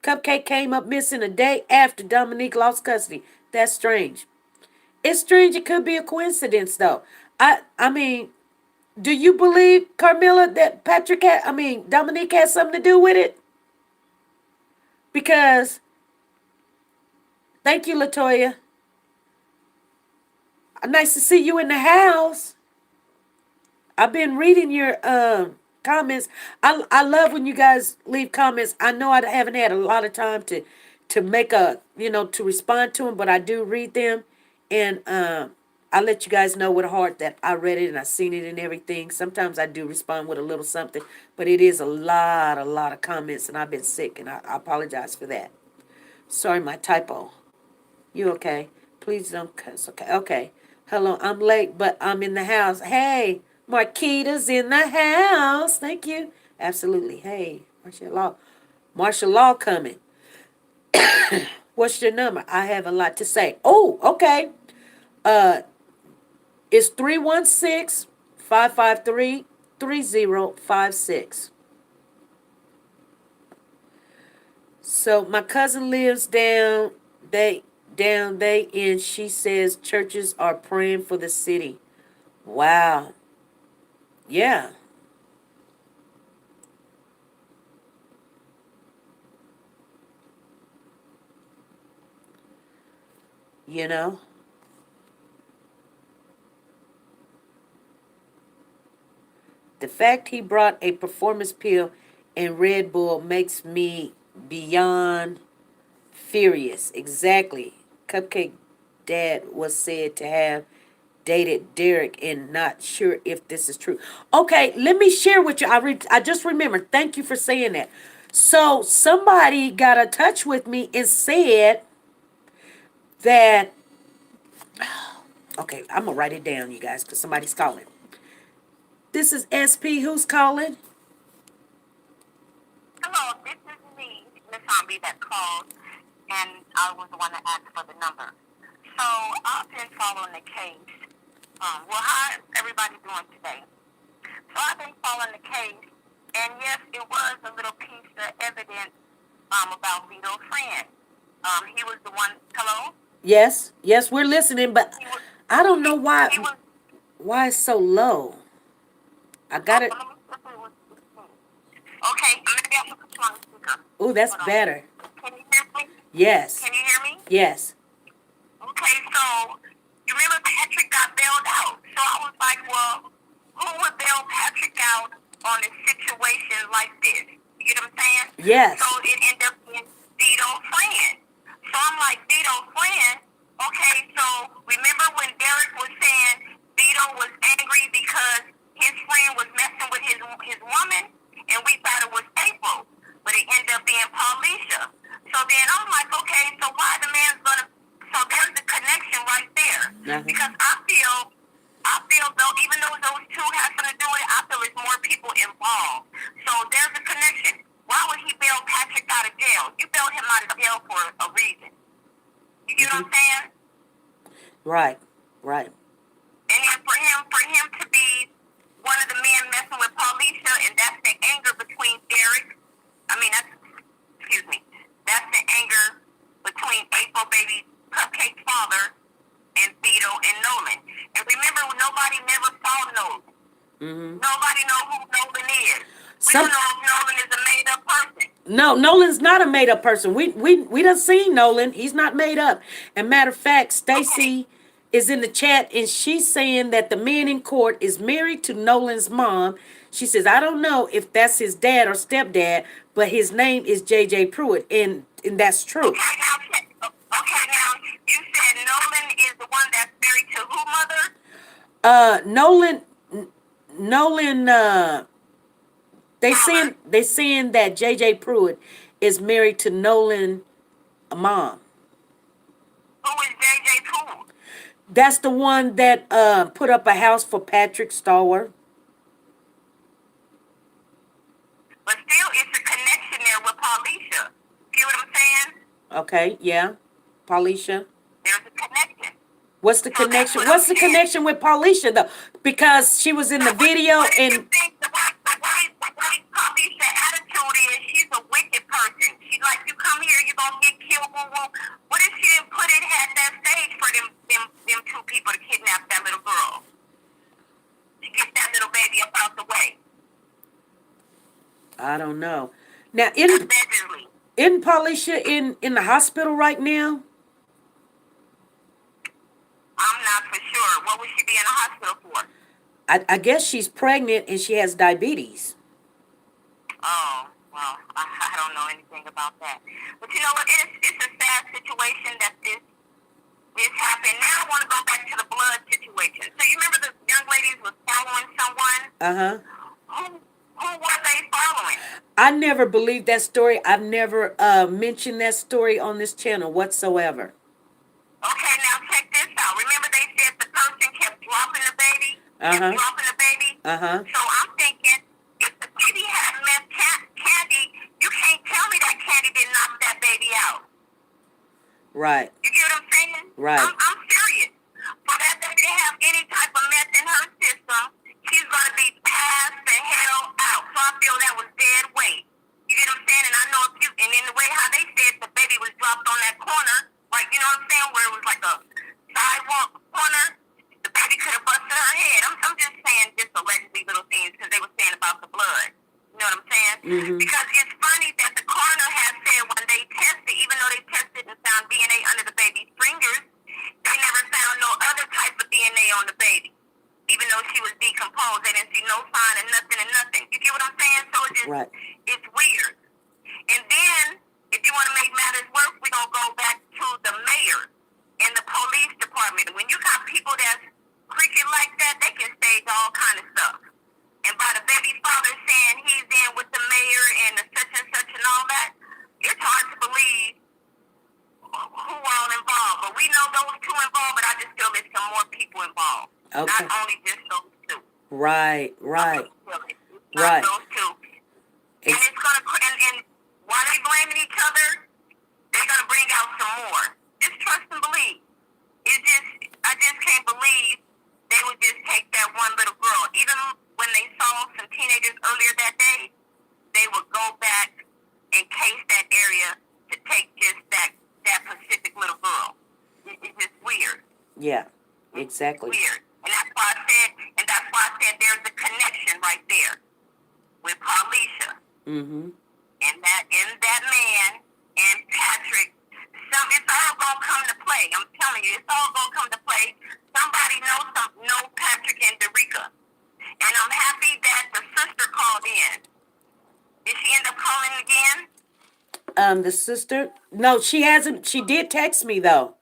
Cupcake came up missing a day after Dominique lost custody. That's strange. It's strange. It could be a coincidence, though. I mean, do you believe, Carmilla, that Dominique has something to do with it? Because, thank you, Latoya. Nice to see you in the house. I've been reading your comments. I love when you guys leave comments. I know I haven't had a lot of time to make a to respond to them, but I do read them, and I let you guys know with a heart that I read it and I seen it and everything. Sometimes I do respond with a little something, but it is a lot of comments, and I've been sick, and I apologize for that. Sorry, my typo. You okay? Please don't cuss. Okay. Okay. Hello, I'm late, but I'm in the house. Hey, Marquita's in the house. Thank you. Absolutely. Hey, martial law. Martial law coming. What's your number? I have a lot to say. Oh, okay. Uh, it's 316-553-3056. So my cousin lives they and she says churches are praying for the city. Wow. Yeah. You know, the fact he brought a performance pill and Red Bull makes me beyond furious. Exactly. Cupcake dad was said to have dated Derek and not sure if this is true. Okay, let me share with you. I just remembered. Thank you for saying that. So somebody got in touch with me and said that okay, I'm gonna write it down, you guys, because somebody's calling. This is SP. Who's calling? Hello, this is me, Miss Zombie, that called, and I was the one that asked for the number. So I've been following the case. How is everybody doing today? So I've been following the case, and yes, it was a little piece of evidence about Vito's friend. He was the one. Hello. Yes, yes, we're listening, but He was. I don't know why He was. why it's so low. I got it. Okay, maybe I should put you on the speaker. Oh, that's Hold on. better. Can you hear me? Yes, Can you hear me? yes. Okay, so you remember Patrick got bailed out. So I was like, well, who would bail Patrick out on a situation like this? You know what I'm saying? Yes. So it ended up being Vito's friend. So I'm like, Vito's friend? Okay, so remember when Derek was saying Vito was angry because his friend was messing with his woman? And we thought it was April. But it ended up being Paulisha. So then I'm like, okay, so why the man's gonna so there's the connection right there. Because I feel though, even though those two have something to do with it, I feel there's more people involved. So there's a connection. Why would he bail Patrick out of jail? You bailed him out of jail for a reason. You get what I'm saying? Right, right. And then for him to be one of the men messing with Paulisha, and that's the anger between Derek. Excuse me. That's the anger between April Baby Cupcake's father and Vito and Nolan. And remember, nobody never saw Nolan. Mm-hmm. Nobody know who Nolan is. We don't know if Nolan is a made-up person. No, Nolan's not a made-up person. We done seen Nolan. He's not made up. And matter of fact, Stacy is in the chat, and she's saying that the man in court is married to Nolan's mom. She says, I don't know if that's his dad or stepdad, but his name is J.J. Pruitt, and that's true. Okay, now, you said Nolan is the one that's married to who, mother? Nolan, they saying that J.J. Pruitt is married to Nolan mom. Who is J.J. Pruitt? That's the one that put up a house for Patrick Stallworth. But still, it's a connection there with Paulisha. See what I'm saying? Okay, yeah. Paulisha. There's a connection. What's the connection? What's the connection with Paulisha, though? Because she was in the video and... You think the way Paulisha's attitude is, she's a wicked person. She's like, you come here, you're going to get killed, woo-woo. What if she didn't put it at that stage for them two people to kidnap that little girl? To get that little baby up out the way. I don't know. Now, isn't Paulisha in the hospital right now? I'm not for sure. What would she be in the hospital for? I guess she's pregnant and she has diabetes. Oh, well, I don't know anything about that. But you know what? It's a sad situation that this happened. Now I want to go back to the blood situation. So you remember the young ladies was following someone? Uh-huh. Who were they following? I never believed that story. I've never mentioned that story on this channel whatsoever. Okay, now check this out. Remember they said the person kept dropping the baby? Uh-huh. Kept dropping the baby? Uh-huh. So I'm thinking, if the baby had met Candy, you can't tell me that Candy didn't knock that baby out. Right. You get what I'm saying? Right. I'm serious. For that baby to have any type of meth in her system, she's going to be passed the hell out. So I feel that was dead weight. You get what I'm saying? And I know if you, and in the way how they said the baby was dropped on that corner, like, you know what I'm saying, where it was like a sidewalk corner, the baby could have busted her head. I'm just saying, just allegedly little things, because they were saying about the blood. You know what I'm saying? Mm-hmm. Because it's funny that the coroner has said when they tested, even though they tested and found DNA under the baby's fingers, they never found no other type of DNA on the baby. Even though she was decomposed, they didn't see no sign of nothing and nothing. You get what I'm saying? So it's just, right. It's weird. And then, if you want to make matters worse, we're going to go back to the mayor and the police department. When you got people that's creaking like that, they can stage all kind of stuff. And by the baby's father saying he's in with the mayor and the such and such and all that, it's hard to believe who all involved. But we know those two involved, but I just feel there's some more people involved. Okay. Not only just those two. Right. Right. Right. Those two. And it's gonna, and while they blaming each other, they're gonna bring out some more. Just trust and believe. I just can't believe they would just take that one little girl. Even when they saw some teenagers earlier that day, they would go back and case that area to take just that specific little girl. It's just weird. Yeah, exactly. It's weird. And that's why I said there's a connection right there with Carlisha. Mm-hmm. And that man and Patrick, it's all gonna come to play. I'm telling you, it's all gonna come to play. Somebody know Patrick and Derica. And I'm happy that the sister called in. Did she end up calling again? The sister? No, she hasn't. She did text me though.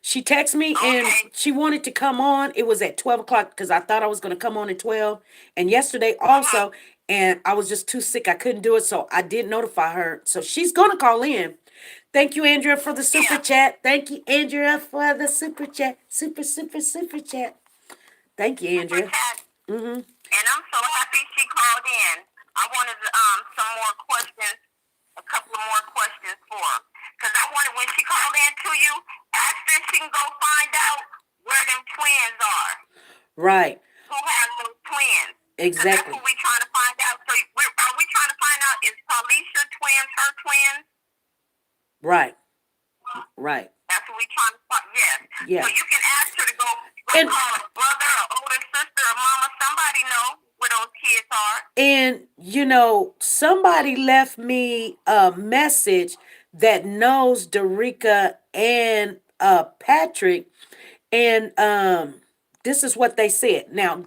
She texted me and she wanted to come on. It was at 12 o'clock because I thought I was going to come on at 12. And yesterday also, and I was just too sick. I couldn't do it. So I did notify her. So she's going to call in. Thank you, Andrea, for the super chat. Thank you, Andrea, for the super chat. Super chat. Thank you, Andrea. Mm-hmm. And I'm so happy she called in. I wanted some more questions, a couple of more questions for her. Because I wanted, when she called in to you, ask her if she can go find out where them twins are. Right. Who has those twins? Exactly. That's what we're trying to find out. So are we trying to find out, is Carlisha twins her twins? Right. Right. That's what we're trying to find. Yes. Yeah. So you can ask her to go call a brother, or older sister, or mama. Somebody know where those kids are. And, you know, somebody left me a message that knows Derica and Patrick. And this is what they said. Now,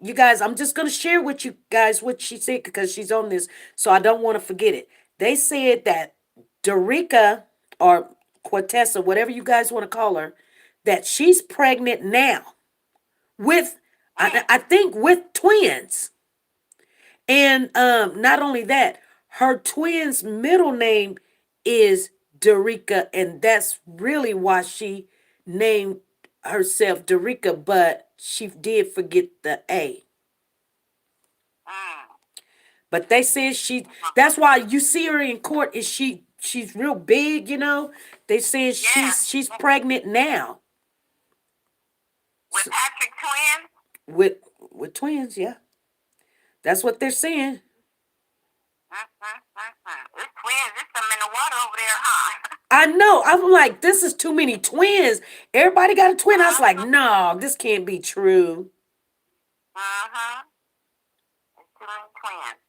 you guys, I'm just going to share with you guys what she said because she's on this, so I don't want to forget it. They said that Derica, or Quintessa, whatever you guys want to call her, that she's pregnant now with, I think, with twins. And not only that, her twins' middle name is Derica, and that's really why she named herself Derica, but she did forget the A. But they said that's why you see her in court, is she's real big, you know. They said she's pregnant now. With Patrick twins? With twins, yeah. That's what they're saying. It's twins. There's some in the water over there, huh? I know. I'm like, this is too many twins. Everybody got a twin. I was like, no, this can't be true. It's too many twins.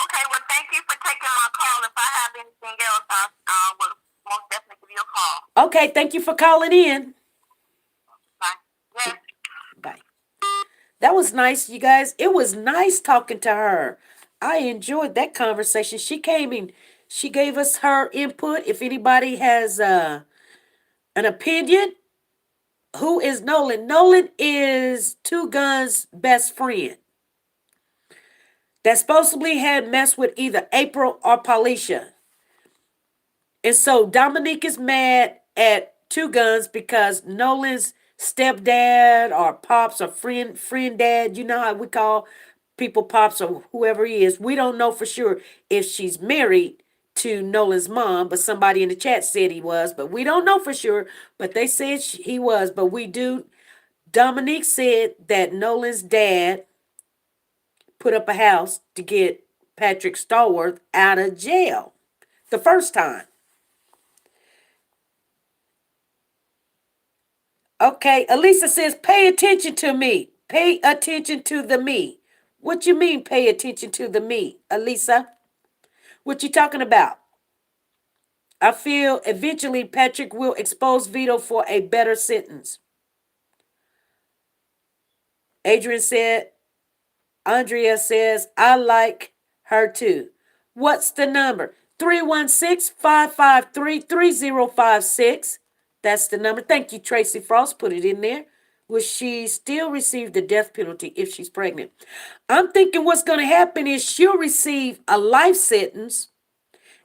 Okay, well, thank you for taking my call. If I have anything else, I will most definitely give you a call. Okay, thank you for calling in. Bye. Yes. Bye. That was nice, you guys. It was nice talking to her. I enjoyed that conversation. She came in, she gave us her input. If anybody has an opinion, who is Nolan? Nolan is Two Guns' best friend that supposedly had messed with either April or Policia. And so Dominique is mad at Two Guns because Nolan's stepdad or pops or friend dad, you know how we call people pops or whoever he is. We don't know for sure if she's married to Nolan's mom, but somebody in the chat said he was, but we don't know for sure. But they said he was, but we do. Dominique said that Nolan's dad put up a house to get Patrick Stallworth out of jail the first time. Okay, Elisa says, pay attention to me. Pay attention to the me. What you mean pay attention to the me, Elisa? What you talking about? I feel eventually Patrick will expose Vito for a better sentence. Adrian said, Andrea says, I like her too. What's the number? 316-553-3056. That's the number. Thank you, Tracy Frost. Put it in there. Will she still receive the death penalty if she's pregnant? I'm thinking what's going to happen is she'll receive a life sentence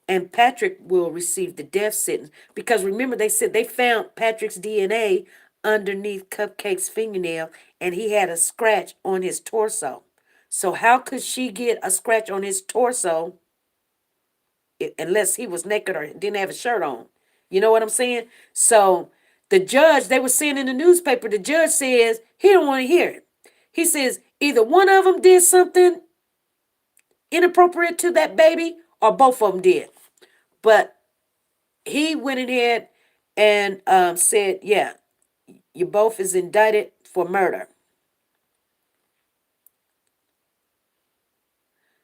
and Patrick will receive the death sentence. Because remember, they said they found Patrick's DNA underneath Cupcake's fingernail and he had a scratch on his torso. So how could she get a scratch on his torso unless he was naked or didn't have a shirt on? You know what I'm saying? So the judge, they were saying in the newspaper, the judge says he don't want to hear it. He says either one of them did something inappropriate to that baby or both of them did. But he went ahead and said, yeah, you both is indicted for murder.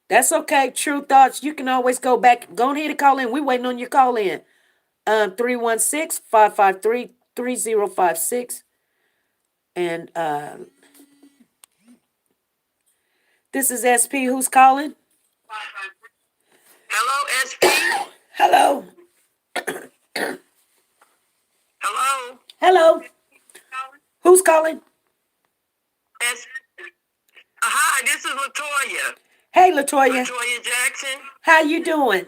That's okay. True Thoughts. You can always go back. Go ahead and call in. We're waiting on your call in. 316-553-3056. And this is SP. Who's calling? Hello, SP. Hello. Hello. Hello. Who's calling? Hi, this is Latoya. Hey, Latoya. Latoya Jackson. How you doing?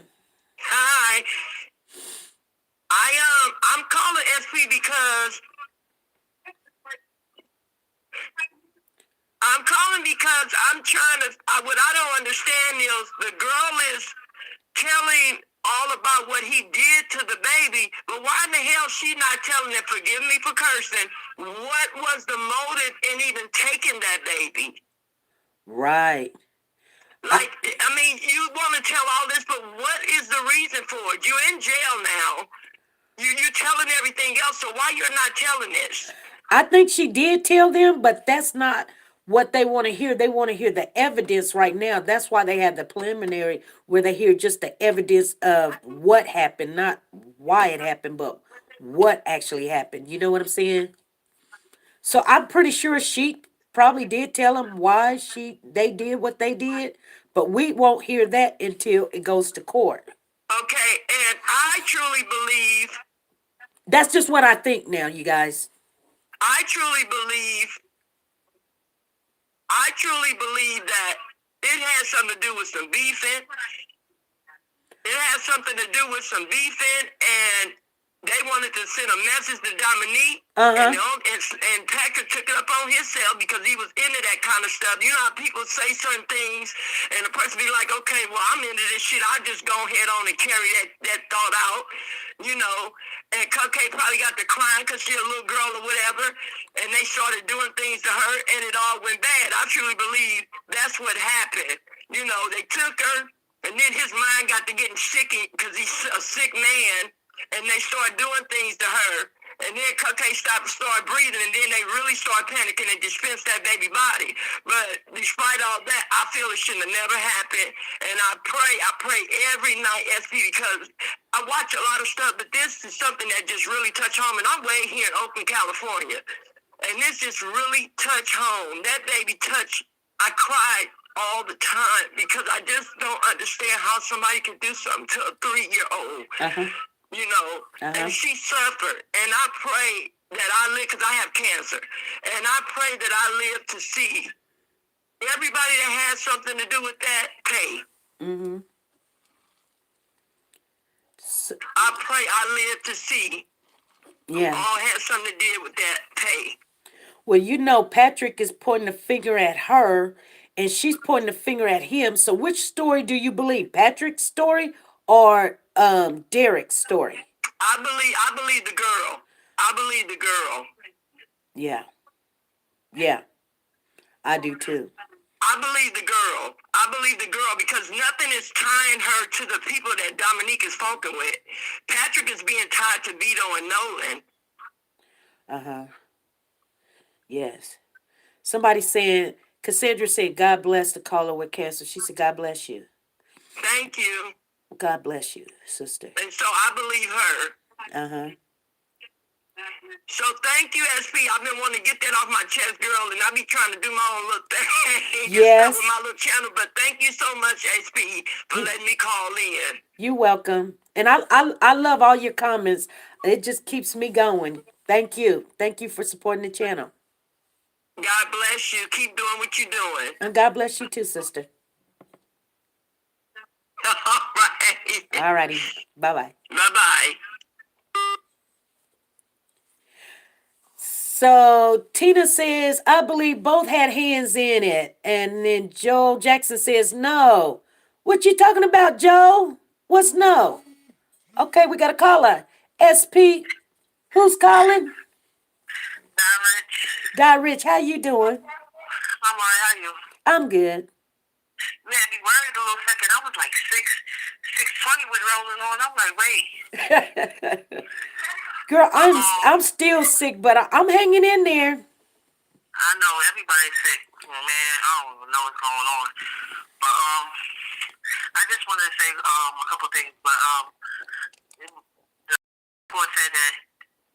Hi. I'm calling SP because I'm trying to. What I don't understand is the girl is telling all about what he did to the baby, but why in the hell she not telling him? Forgive me for cursing. What was the motive in even taking that baby? Right. Like, I mean, you want to tell all this, but what is the reason for it? You're in jail now. You're telling everything else, so why you're not telling this? I think she did tell them, but that's not what they want to hear. They want to hear the evidence right now. That's why they have the preliminary where they hear just the evidence of what happened, not why it happened, but what actually happened. You know what I'm saying? So I'm pretty sure she probably did tell them why they did what they did, but we won't hear that until it goes to court. Okay, and I truly believe. That's just what I think now, you guys. I truly believe that it has something to do with some beefing. It has something to do with some beefing, and they wanted to send a message to Dominique, and Patrick took it up on himself because he was into that kind of stuff. You know how people say certain things, and the person be like, okay, well, I'm into this shit. I'll just go ahead on and carry that thought out, you know. And Cupcake probably got to crying because she's a little girl or whatever, and they started doing things to her, and it all went bad. I truly believe that's what happened. You know, they took her, and then his mind got to getting sick because he's a sick man. And they started doing things to her. And then Cupcake started breathing, and then they really started panicking and dispensed that baby body. But despite all that, I feel it shouldn't have never happened. And I pray every night, SP, because I watch a lot of stuff, but this is something that just really touched home. And I'm way here in Oakland, California. And this just really touched home. That baby touched. I cried all the time because I just don't understand how somebody can do something to a 3-year-old. You know, and she suffered. And I pray that I live, because I have cancer. And I pray that I live to see everybody that has something to do with that pay. So, I pray I live to see all had something to do with that pay. Well, you know, Patrick is pointing the finger at her, and she's pointing the finger at him. So, which story do you believe, Patrick's story or Derek's story? I believe the girl. I believe the girl. Yeah, I do too. I believe the girl. I believe the girl because nothing is tying her to the people that Dominique is fucking with. Patrick is being tied to Vito and Nolan. Yes. Somebody said, Cassandra said, God bless the caller with cancer. She said, God bless you. Thank you. God bless you, sister. And so I believe her. So thank you, SP. I've been wanting to get that off my chest, girl, and I be trying to do my own little thing. Yes. With my little channel, but thank you so much, SP, for letting me call in. You're welcome. And I love all your comments. It just keeps me going. Thank you. Thank you for supporting the channel. God bless you. Keep doing what you're doing. And God bless you too, sister. All righty. Bye-bye. Bye-bye. So Tina says, I believe both had hands in it. And then Joel Jackson says, no. What you talking about, Joe? What's no? Okay, we got a caller. SP, who's calling? Guy Rich, how you doing? I'm all right, how you? I'm good. Man, I be worried a little second. I was like 620 was rolling on. I'm like, wait. Girl, I'm still sick, but I'm hanging in there. I know everybody's sick, man. I don't even know what's going on. But I just wanted to say a couple things. But the report said that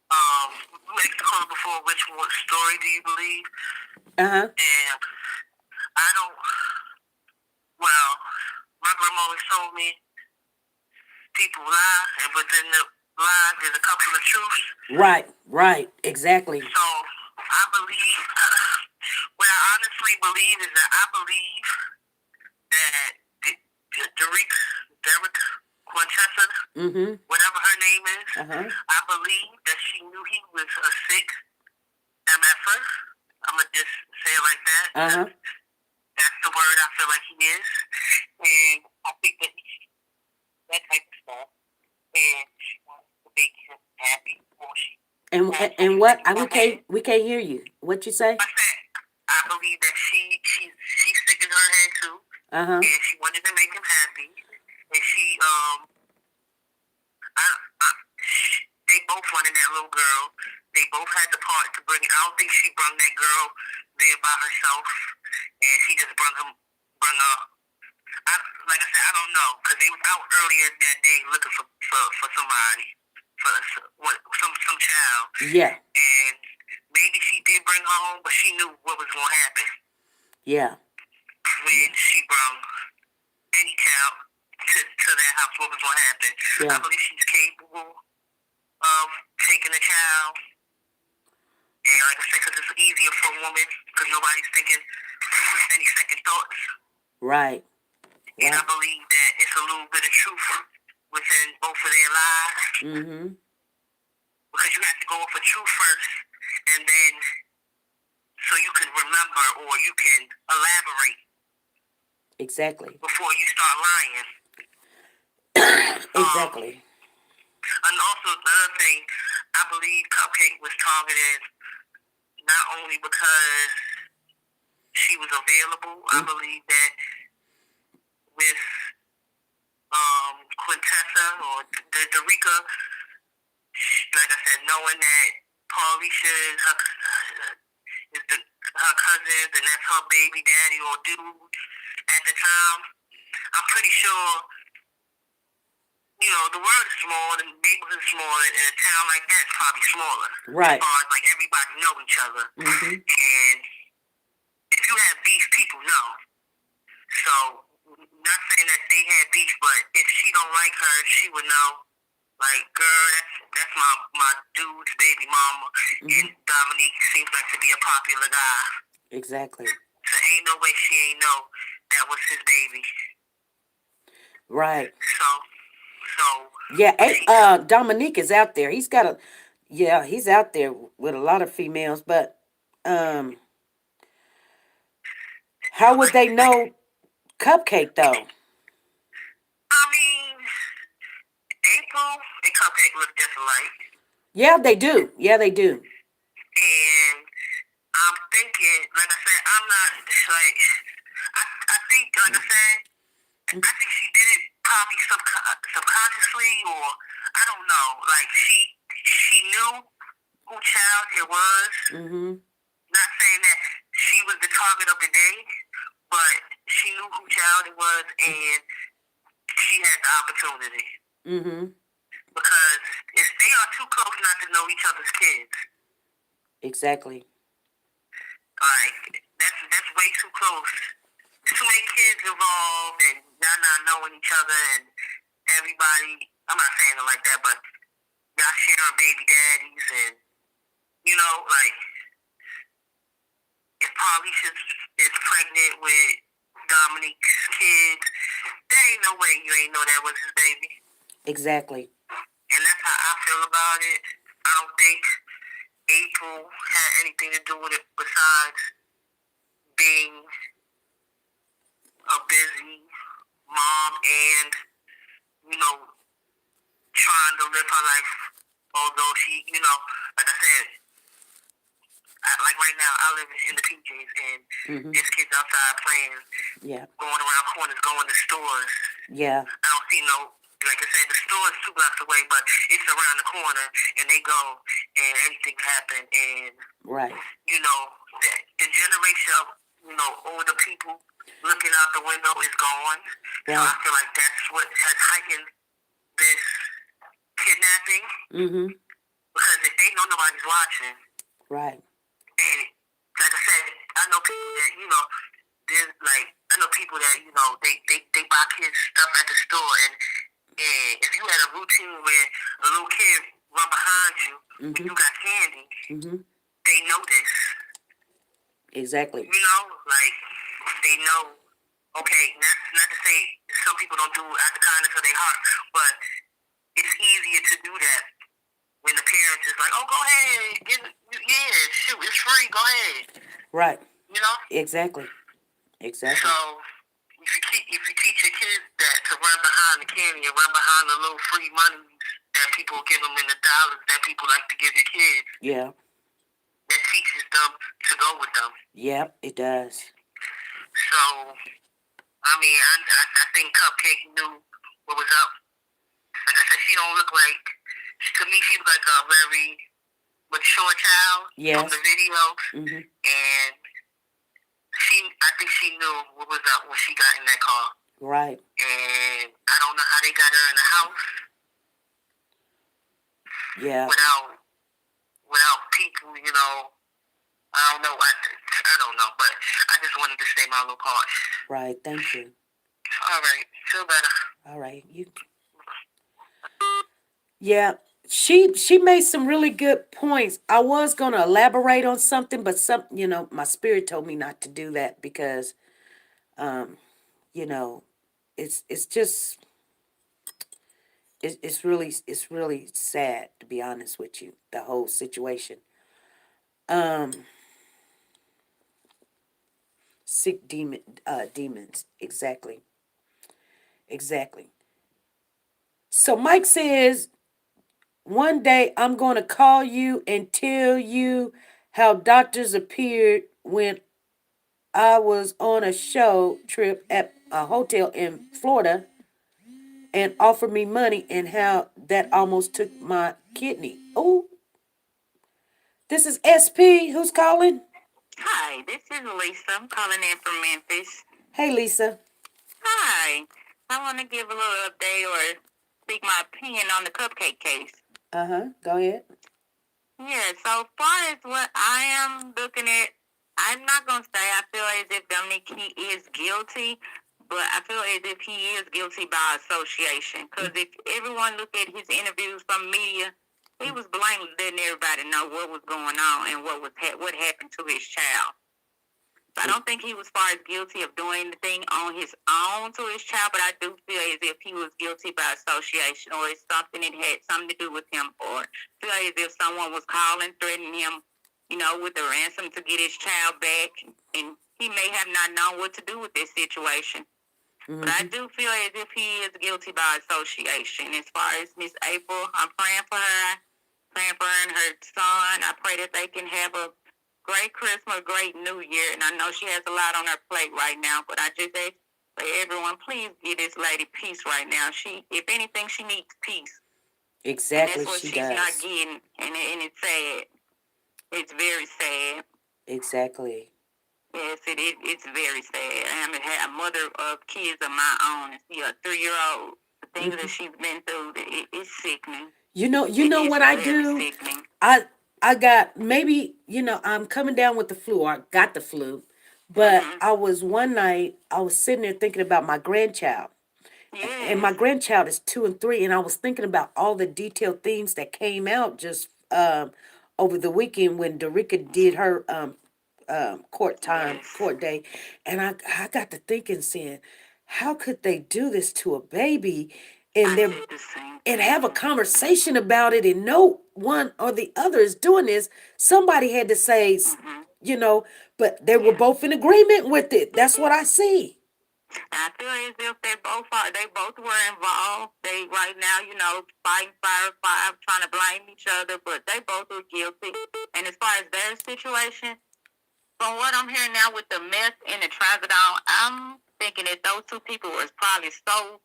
you asked the caller before, which story do you believe? And I don't. Well, my grandma always told me people lie, and within the lie, there's a couple of truths. Right, exactly. So I believe, what I honestly believe is that I believe that Derek Quintessa, whatever her name is, I believe that she knew he was a sick MFer. I'm going to just say it like that. That's the word I feel like he is. And I think that that type of stuff. And she wants to make him happy before she. And what? We can't hear you. What you say? I said, I believe that she's sick in her head too. And she wanted to make him happy. And she, they both wanted that little girl. They both had the part to bring. I don't think she brought that girl there by herself, and she just brought her. Like I said, I don't know, because they was out earlier that day looking for somebody, for some child. Yeah. And maybe she did bring her home, but she knew what was going to happen. Yeah. When she brought any child to that house, what was going to happen? Yeah. I believe she's capable of taking a child. And like I said, because it's easier for a woman, because nobody's thinking any second thoughts. Right. And I believe that it's a little bit of truth within both of their lives. Because you have to go for truth first, and then so you can remember or you can elaborate. Exactly. Before you start lying. Exactly. And also the other thing, I believe Cupcake was targeted not only because she was available. I believe that with Quintessa or Derica, like I said, knowing that Paulisha is her cousins and that's her baby daddy or dude at the time, I'm pretty sure, the world is small, the neighborhood is small, and a town like that is probably smaller. Right. As far as like everybody know each other. Mm-hmm. And if you have beef, people know. So, not saying that they had beef, but if she don't like her, she would know. Like, girl, that's my dude's baby mama, and Dominique seems like to be a popular guy. Exactly. So ain't no way she ain't know that was his baby. Right. So Yeah. Dominique is out there. He's he's out there with a lot of females, but how would they know Cupcake though? I mean, April and Cupcake look just alike. Yeah, they do. Yeah, they do. And I'm thinking, like I said, I'm not like I think, like I said, I think she did it probably subconsciously, or I don't know. Like she knew who child it was. Mm-hmm. Not saying that she was the target of the day, but she knew who child it was, and she had the opportunity. Mm-hmm. Because if they are too close not to know each other's kids. Exactly. Like that's way too close. Too many kids involved and y'all not knowing each other and everybody. I'm not saying it like that, but y'all sharing baby daddies and like if Paulisha is pregnant with Dominique's kids, there ain't no way you ain't know that was his baby. Exactly. And that's how I feel about it. I don't think April had anything to do with it besides being a busy mom and, trying to live her life. Although she, like I said, like right now, I live in the PJs and there's kids outside playing, going around corners, going to stores. Yeah. I don't see like I said, the store is 2 blocks away, but it's around the corner, and they go, and anything happen, and right. The generation of older people looking out the window is gone. Right. So I feel like that's what has heightened this kidnapping. Mm-hmm. Because if they know nobody's watching, right, and like I said, I know people that there's like I know people that they buy kids stuff at the store and if you had a routine where a little kid run behind you when you got candy, they know this. Exactly. Like they know. Okay, not to say some people don't do it out the kindness of their heart, but it's easier to do that when the parents is like, "Oh, go ahead, shoot, it's free, go ahead." Right. Exactly. Exactly. So if you teach your kids that to run behind the candy and run behind the little free money that people give them in the dollars that people like to give your kids, that teaches them to go with them. Yep, it does. So, I mean, I think Cupcake knew what was up. Like I said, she don't look like, to me, she's like a very mature child from the videos, and I think she knew what was up when she got in that car. Right. And I don't know how they got her in the house. Yeah. Without people, I don't know. I don't know, but I just wanted to say my little part. Right. Thank you. All right. Feel better. All right. Yeah. She made some really good points. I was going to elaborate on something, but my spirit told me not to do that because, it's just, it's really sad, to be honest with you, the whole situation. Sick demons. Exactly. So Mike says, one day I'm going to call you and tell you how doctors appeared when I was on a show trip at a hotel in Florida and offered me money and how that almost took my kidney. Oh, this is SP. Who's calling? Hi, this is Lisa. I'm calling in from Memphis. Hey, Lisa. Hi. I want to give a little update or speak my opinion on the Cupcake case. Go ahead. Yeah, so far as what I am looking at, I'm not going to say I feel as if Dominic he is guilty, but I feel as if he is guilty by association. Because if everyone look at his interviews from media, he was blatantly letting everybody know what was going on and what happened to his child. So I don't think he was far as guilty of doing the thing on his own to his child, but I do feel as if he was guilty by association, or it's something that had something to do with him, or feel as if someone was calling, threatening him, with a ransom to get his child back, and he may have not known what to do with this situation. Mm-hmm. But I do feel as if he is guilty by association. As far as Miss April, I'm praying for her, and her son. I pray that they can have a great Christmas, great New Year, and I know she has a lot on her plate right now, but I just ask for everyone, please give this lady peace right now. If anything, she needs peace. Exactly, and that's what she's does. not getting, and it's sad. It's very sad. Exactly. Yes, it's very sad. I'm a mother of kids of my own, and see a 3-year-old. The things that she's been through, it's sickening. You know what I do? Sickening. I got maybe, I'm coming down with the flu, or I got the flu. But one night, I was sitting there thinking about my grandchild. Yes. And my grandchild is 2 and 3. And I was thinking about all the detailed things that came out just over the weekend when Dorica did her court day. And I got to thinking, saying, how could they do this to a baby? And have a conversation about it, and no one or the other is doing this. Somebody had to say, but they were both in agreement with it. That's what I see. I feel as if they both were involved. They right now, fighting fire, trying to blame each other, but they both were guilty. And as far as their situation, from what I'm hearing now with the meth and the trazodone, I'm thinking that those two people was probably so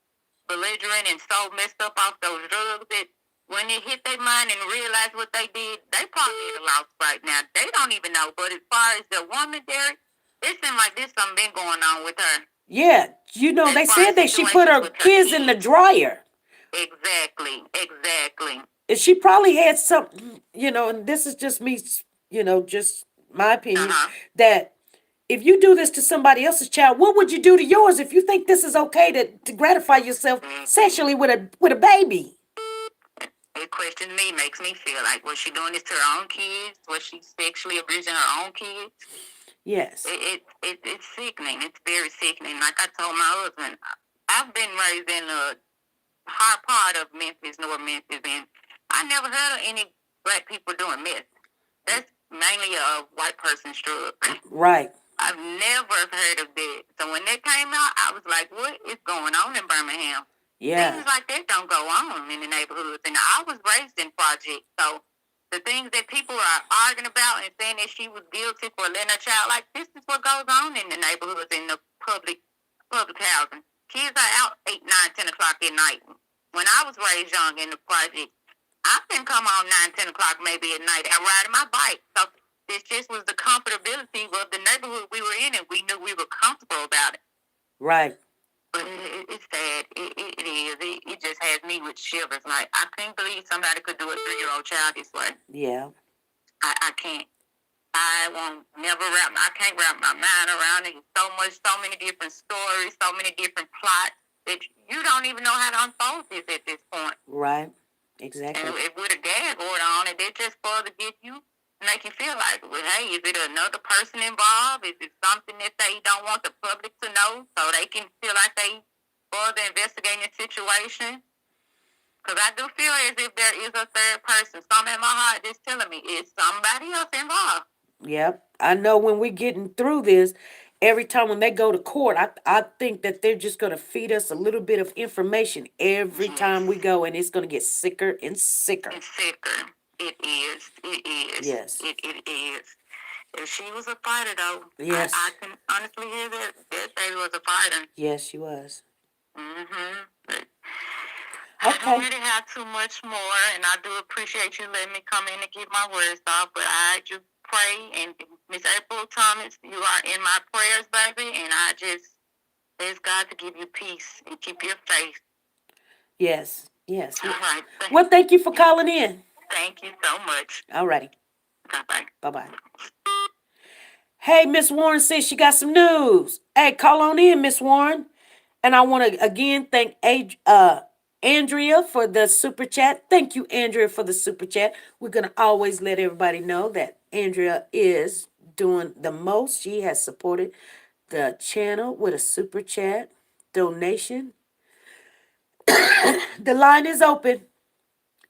belligerent and so messed up off those drugs that when it hit their mind and realized what they did, they probably at a loss right now. They don't even know. But as far as the woman, Derek, it seemed like there's something been going on with her. Yeah, they said that she put her kids in the dryer. Exactly. And she probably had something, and this is just me, just my opinion, that if you do this to somebody else's child, what would you do to yours if you think this is okay to gratify yourself sexually with a baby? It questions me, makes me feel like, was she doing this to her own kids? Was she sexually abusing her own kids? Yes. It's sickening. It's very sickening. Like I told my husband, I've been raised in a hard part of Memphis, North Memphis, and I never heard of any black people doing meth. That's mainly a white person's drug. Right. I've never heard of that. So when that came out, I was like, what is going on in Birmingham? Yeah. Things like that don't go on in the neighborhoods. And I was raised in projects, so the things that people are arguing about and saying that she was guilty for letting her child, like, this is what goes on in the neighborhoods, in the public housing. Kids are out 8, 9, 10 o'clock at night. When I was raised young in the project, I didn't come home 9, 10 o'clock maybe at night. I riding my bike. So this just was the comfortability of the neighborhood we were in, and we knew we were comfortable about it. Right. But it's sad. It is. It just has me with shivers. Like, I can't believe somebody could do a 3-year-old child this way. Yeah. I can't. I can't wrap my mind around it. So many different stories, so many different plots that you don't even know how to unfold this at this point. Right. Exactly. And with a gag order on it, they're just for to get you, make you feel like, well, hey, is it another person involved? Is it something that they don't want the public to know so they can feel like they further investigating the situation? Because I do feel as if there is a third person. Something in my heart is telling me it's somebody else involved. Yep. I know when we're getting through this, every time when they go to court, I think that they're just going to feed us a little bit of information every time we go, and it's going to get sicker and sicker. It's sicker. It is. Yes. It is. If she was a fighter, though, yes. I can honestly hear that she was a fighter. Yes, she was. But okay. I don't really have too much more, and I do appreciate you letting me come in and get my words off, but I just pray, and Miss April Thomas, you are in my prayers, baby, and I just ask God to give you peace and keep your faith. Yes, Yes. All right. Well, thank you for calling in. Thank you so much. All righty. Bye-bye. Bye-bye. Hey, Miss Warren says she got some news. Hey, call on in, Miss Warren. And I want to again thank Andrea for the super chat. Thank you, Andrea, for the super chat. We're going to always let everybody know that Andrea is doing the most. She has supported the channel with a super chat donation. The line is open.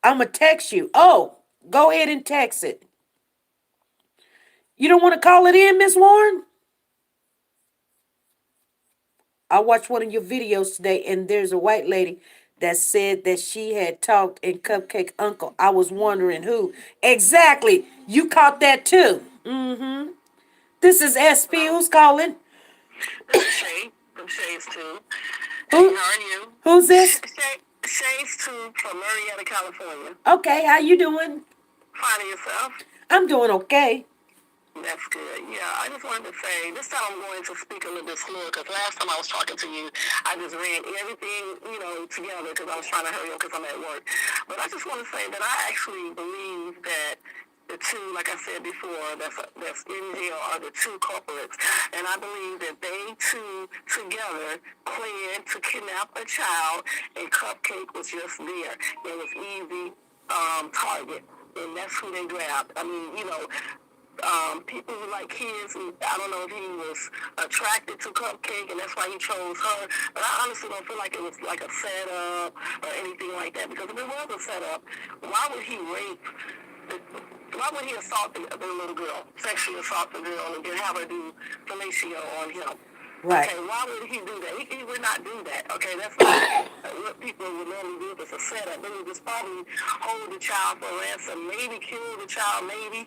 I'm going to text you. Oh, go ahead and text it. You don't want to call it in, Miss Warren? I watched one of your videos today, and there's a white lady that said that she had talked in Cupcake Uncle. I was wondering who. Exactly. You caught that too. Mm-hmm. This is SP. Who's calling? This is Shay from Shay's Too. Who? Hey, how are you? Who's this? Shay's Too from Marietta, California. Okay, how you doing? Finding yourself? I'm doing okay. That's good. Yeah, I just wanted to say, this time I'm going to speak a little bit slower because last time I was talking to you, I just ran everything, together because I was trying to hurry up because I'm at work. But I just want to say that I actually believe that the two, like I said before, that's in jail are the two culprits. And I believe that they two together planned to kidnap a child, and Cupcake was just there. It was easy target. And that's who they grabbed. I mean, people who like kids, I don't know if he was attracted to Cupcake and that's why he chose her, but I honestly don't feel like it was like a setup or anything like that, because if it was a setup, why would he why would he assault the little girl, sexually assault the girl, and then have her do fellatio on him? Right. Okay, why would he do that? He would not do that. Okay, that's not what people would normally do if it's a setup. They would just probably hold the child for ransom, maybe kill the child, maybe,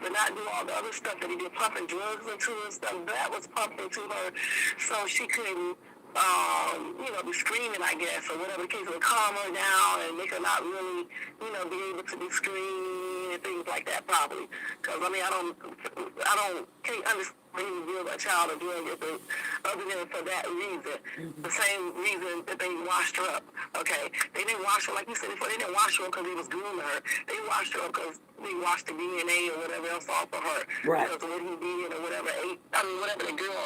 but not do all the other stuff that he did, pumping drugs into her and stuff. That was pumped into her so she couldn't, be screaming, I guess, or whatever the case, would calm her down and make her not really, be able to be screaming and things like that, probably. Because, I mean, can't understand when you give a child a drug other than for that reason. The same reason that they washed her up, okay? They didn't wash her, like you said before, they didn't wash her up because they was grooming her. They washed her up because they washed the DNA or whatever else off of her. Right. Because of what he did or whatever, whatever the girl,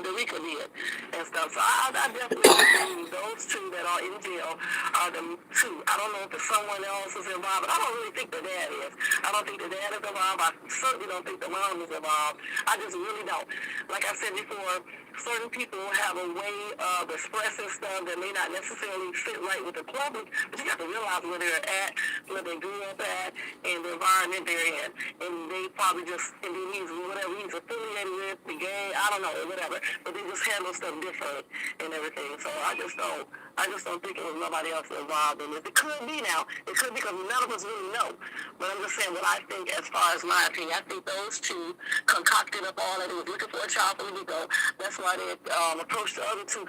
Dorica did and stuff. So I definitely believe those two that are in jail are the two. I don't know if someone else is involved, but I don't really think the dad is. I don't think the dad is involved. I certainly don't think the mom is involved. I just really don't. Like I said before, certain people have a way of expressing stuff that may not necessarily fit right with the public, but you have to realize where they're at, where they grew up at, and the environment they're in. And they probably just, and then he's whatever he's affiliated with, the gang, I don't know, or whatever, but they just handle stuff different and everything. So I just don't think it was nobody else involved in this. It could be now. It could be because none of us really know. But I'm just saying what I think as far as my opinion. I think those two concocted up all that. They was looking for a child from the go. That's why they approached the other two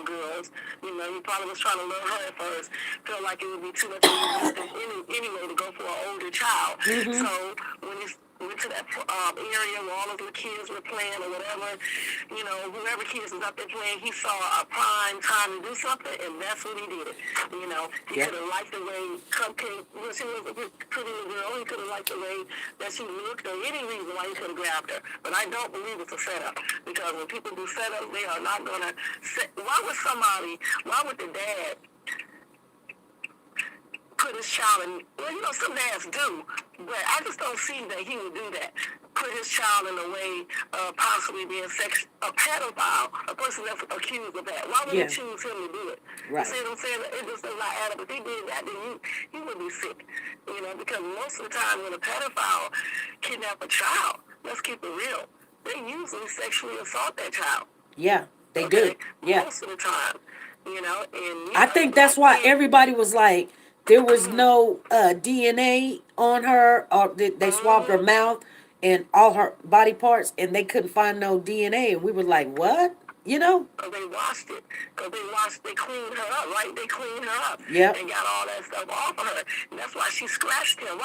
girls. He probably was trying to lure her at first. Felt like it would be too much anyway to go for an older child. Mm-hmm. So when he went to that area where all of the kids were playing or whatever, whoever kids was up there playing, he saw a prime time to do something, and that's what he did. He could have liked the way Cupcake, she was a pretty little girl, he could have liked the way that she looked, or any reason why he could have grabbed her. But I don't believe it's a setup, because when people do setups, they are not going to why would the dad put his child in, some dads do, but I just don't see that he would do that. Put his child in a way of possibly being a pedophile, a person that's accused of that. Why would he choose him to do it? Right. You see what I'm saying? It just does not add up. If he did that, then he would be sick. Because most of the time when a pedophile kidnap a child, let's keep it real, they usually sexually assault that child. Yeah, they do. Yeah. Most of the time. I think that's why everybody was like, there was no DNA on her, or they swabbed her mouth and all her body parts, and they couldn't find no DNA, and we were like, what? You know? Because they washed it. Because they cleaned her up, right? They cleaned her up. Yep. And got all that stuff off of her. And that's why she scratched him.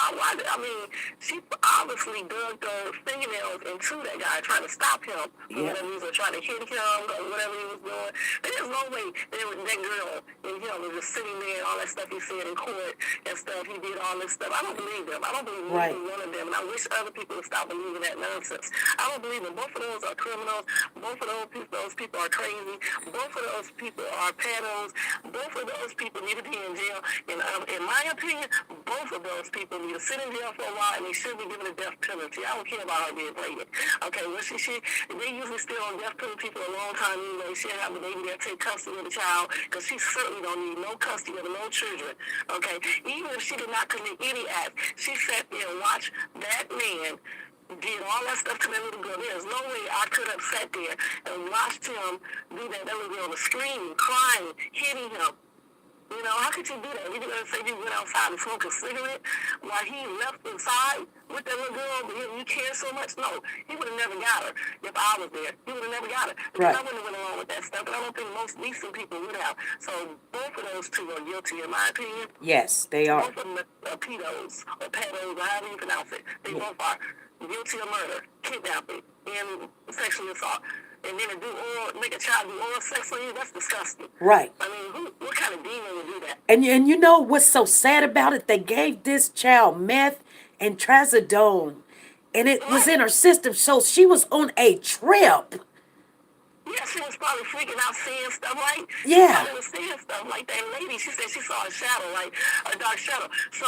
She obviously dug those fingernails into that guy, trying to stop him. For whatever reason, trying to hit him, or whatever he was doing. There's no way that girl and him was just sitting there and all that stuff he said in court and stuff. He did all this stuff. I don't believe them. I don't believe either one of them. And I wish other people would stop believing that nonsense. I don't believe them. Both of those are criminals. Both of those people are crazy. Both of those people are pedos. Both of those people need to be in jail. And in my opinion, both of those people need to sit in jail for a while, and they should be given a death penalty. I don't care about her being pregnant. Okay, well, they usually stay on death penalty for a long time anyway. She'll have the baby there, take custody of the child, because she certainly don't need no custody of no children. Okay, even if she did not commit any act, she sat there and watched that man did all that stuff to that little girl. There's no way I could have sat there and watched him do that. That little girl was screaming, crying, hitting him. You know, how could you do that? You gonna say you went outside and smoked a cigarette while he left inside with that little girl, but you care so much? No, he would have never got her if I was there. He would have never got her. Because I wouldn't have went along with that stuff, but I don't think most decent people would have. So both of those two are guilty, in my opinion. Yes, they are. Both of them are pedos, or pedos, or however you pronounce it. They both are guilty of murder, kidnapping, and sexual assault. And then make a child do oral sex on you, that's disgusting. Right. I mean, what kind of demon would do that? And you know what's so sad about it? They gave this child meth and trazodone, and it was in her system, so she was on a trip. Yeah, she was probably freaking out, seeing stuff, right? Yeah. She was seeing stuff like that lady. She said she saw a shadow, like a dark shadow. So,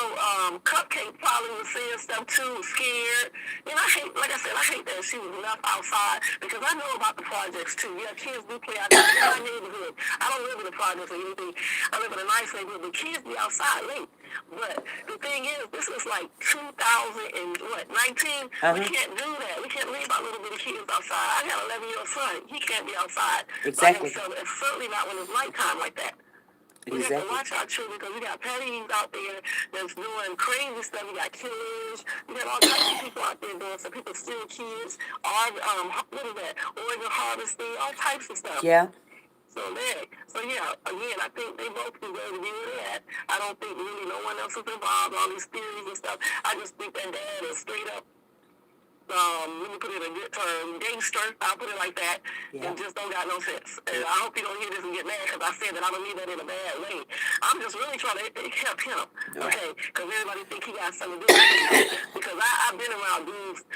Cupcake probably was seeing stuff too, scared. And like I said, I hate that she was left outside, because I know about the projects too. Yeah, kids do play out in my neighborhood. I don't live in the projects or anything. I live in a nice neighborhood, but kids be outside late. But the thing is, this was like 2019. We can't do that. We can't leave our little bitty kids outside. I got an 11-year-old son. He can't be outside Exactly. by himself. And certainly not when it's nighttime like that. We have to watch our children, because we got patties out there that's doing crazy stuff. We got killers. We got all types of people out there doing stuff. People steal kids. What is that? Organ harvesting. All types of stuff. Yeah. So yeah, again, I think they both deserve to be where they're at. I don't think really no one else is involved in all these theories and stuff. I just think that dad is straight up, let me put it in a good term, gangster, I'll put it like that, and just don't got no sense. And I hope you don't hear this and get mad, because I said that I don't mean that in a bad way. I'm just really trying to help him, okay? Because everybody think he got something to do with it. Because I've been around dudes,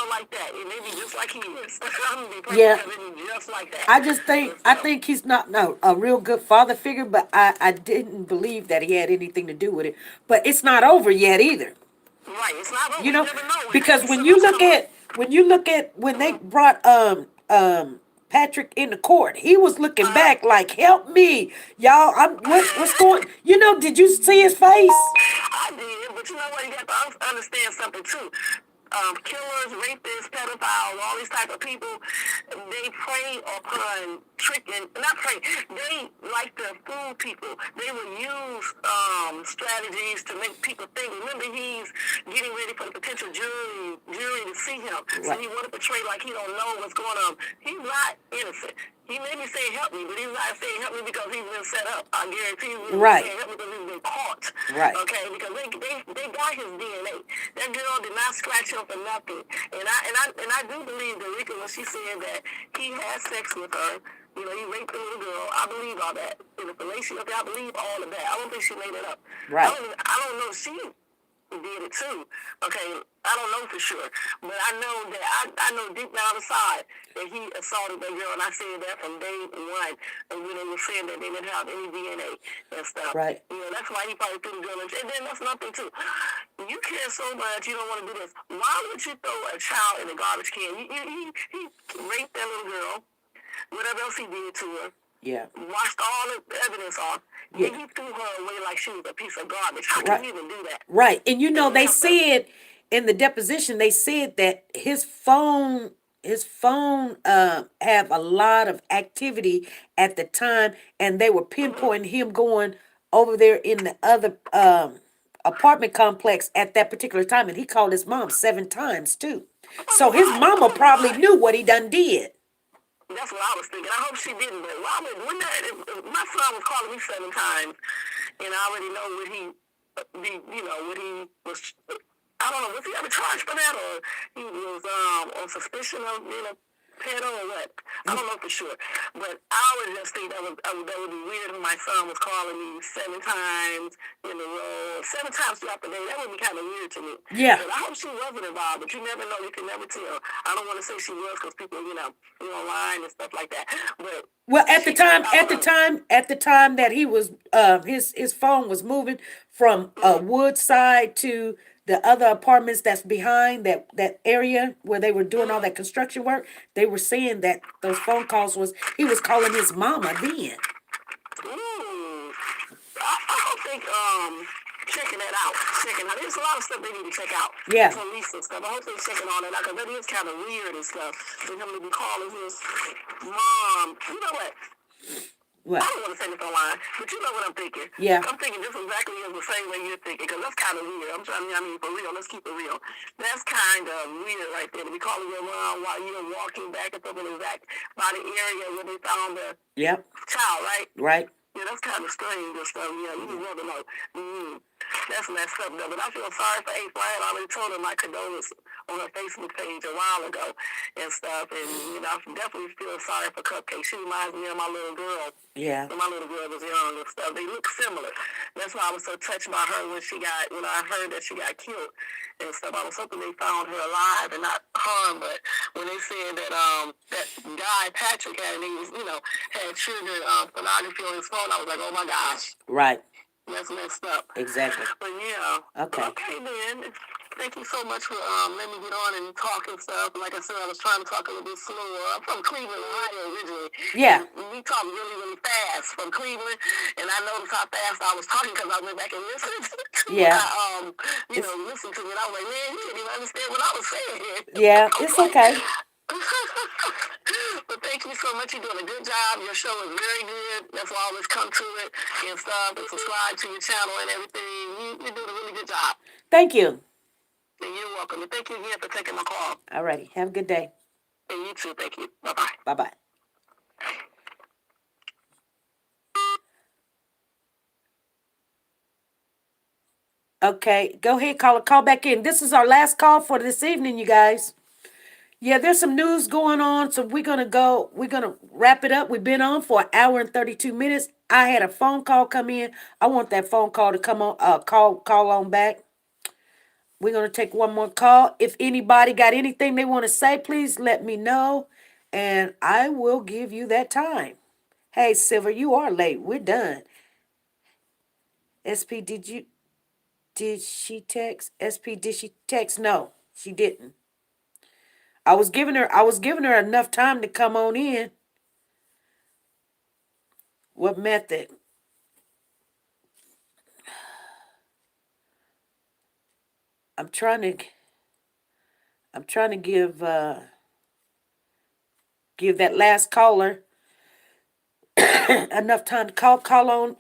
like that, and they be just like he is. I'm going to be perfect, just like that. I think he's not a real good father figure, but I didn't believe that he had anything to do with it. But it's not over yet either. Right, it's not over. You know, because when you look at when they brought Patrick into court, he was looking back like, "Help me, y'all! What's going?" Did you see his face? I did, but you know what? You got to understand something too. Killers, rapists, pedophiles, all these type of people, they prey upon they like to fool people. They will use strategies to make people think. Remember, he's getting ready for the potential jury to see him. So he want to portray like he don't know what's going on. He's not innocent. He may be saying help me, but he's not saying help me because he's been set up. I guarantee you he's saying help me because he's been caught. Right. Okay, because they got his DNA. That girl did not scratch him for nothing. And I do believe that Rika, when she said that he had sex with her, he raped the little girl. I believe all that. In the relationship, I believe all of that. I don't think she made it up. Right. I don't know if she did it too. Okay, I don't know for sure, but I know that I know deep down inside that he assaulted that girl, and I said that from day one. And when they were saying that they didn't have any DNA and stuff, right? That's why he probably threw the girl in. And then that's nothing too. You care so much, you don't want to do this. Why would you throw a child in a garbage can? He raped that little girl. Whatever else he did to her. Yeah. Washed all the evidence off. Yeah. And he threw her away like she was a piece of garbage. How can you even do that? Right. And they said in the deposition, they said that his phone have a lot of activity at the time, and they were pinpointing him going over there in the other apartment complex at that particular time, and he called his mom 7 times too. So his mama probably knew what he done did. That's what I was thinking. I hope she didn't. But Robert, my son was calling me 7 times, and I already know what what he was. I don't know, was he ever charged for that, or he was on suspicion of being a pedo or what? I don't know for sure. But I would just think that would be weird if my son was calling me 7 times in a row, 7 times throughout the day. That would be kind of weird to me. Yeah. But I hope she wasn't involved, but you never know. You can never tell. I don't want to say she was because people, online and stuff like that. But well, at the time that he was, his phone was moving from Woodside to the other apartments that's behind that area where they were doing all that construction work. They were saying that those phone calls he was calling his mama then. Ooh. I don't think checking that out. There's a lot of stuff they need to check out. Yeah. Police and stuff. I hope they're checking all that out because that is kind of weird and stuff. For him to be calling his mom. You know what? What? I don't want to say this online, but you know what I'm thinking. Yeah. I'm thinking just exactly the same way you're thinking, because that's kind of weird. For real, let's keep it real. That's kind of weird right there, to be calling your mom while you're walking back and forth in the exact body area where they found the child, right? Right. Yeah, that's kind of strange and stuff. Yeah, you just never know. That's messed up, though. But I feel sorry for April. I had already told her my condolence on her Facebook page a while ago and stuff. And, I definitely feel sorry for Cupcake. She reminds me of my little girl. Yeah. When my little girl was young and stuff. They look similar. That's why I was so touched by her when I heard that she got killed and stuff. I was hoping they found her alive and not harmed. But when they said that that guy, Patrick, had triggered pornography on his phone, I was like, oh my gosh. Right. That's messed up. Exactly. But yeah. Okay. Okay, then. Thank you so much for letting me get on and talk and stuff. Like I said, I was trying to talk a little bit slower. I'm from Cleveland, Ohio originally. Yeah. And we talk really, really fast from Cleveland, and I noticed how fast I was talking because I went back and listened to listen to it. I was like, man, you didn't even understand what I was saying. Yeah, it's okay. But thank you so much. You're doing a good job. Your show is very good. That's why I always come to it and stuff and subscribe to your channel and everything. You're doing a really good job. Thank you. And you're welcome. And thank you again for taking my call. All righty. Have a good day. And you too. Thank you. Bye-bye. Bye-bye. Okay, go ahead, call back in. This is our last call for this evening, you guys. Yeah, there's some news going on, so we're gonna wrap it up. We've been on for an hour and 32 minutes. I had a phone call come in. I want that phone call to come on, call on back. We're gonna take one more call. If anybody got anything they want to say, please let me know, and I will give you that time. Hey, Silver, you are late. We're done. SP, did she text? SP, did she text? No, she didn't. I was giving her enough time to come on in. What method? I'm trying to give that last caller enough time to call on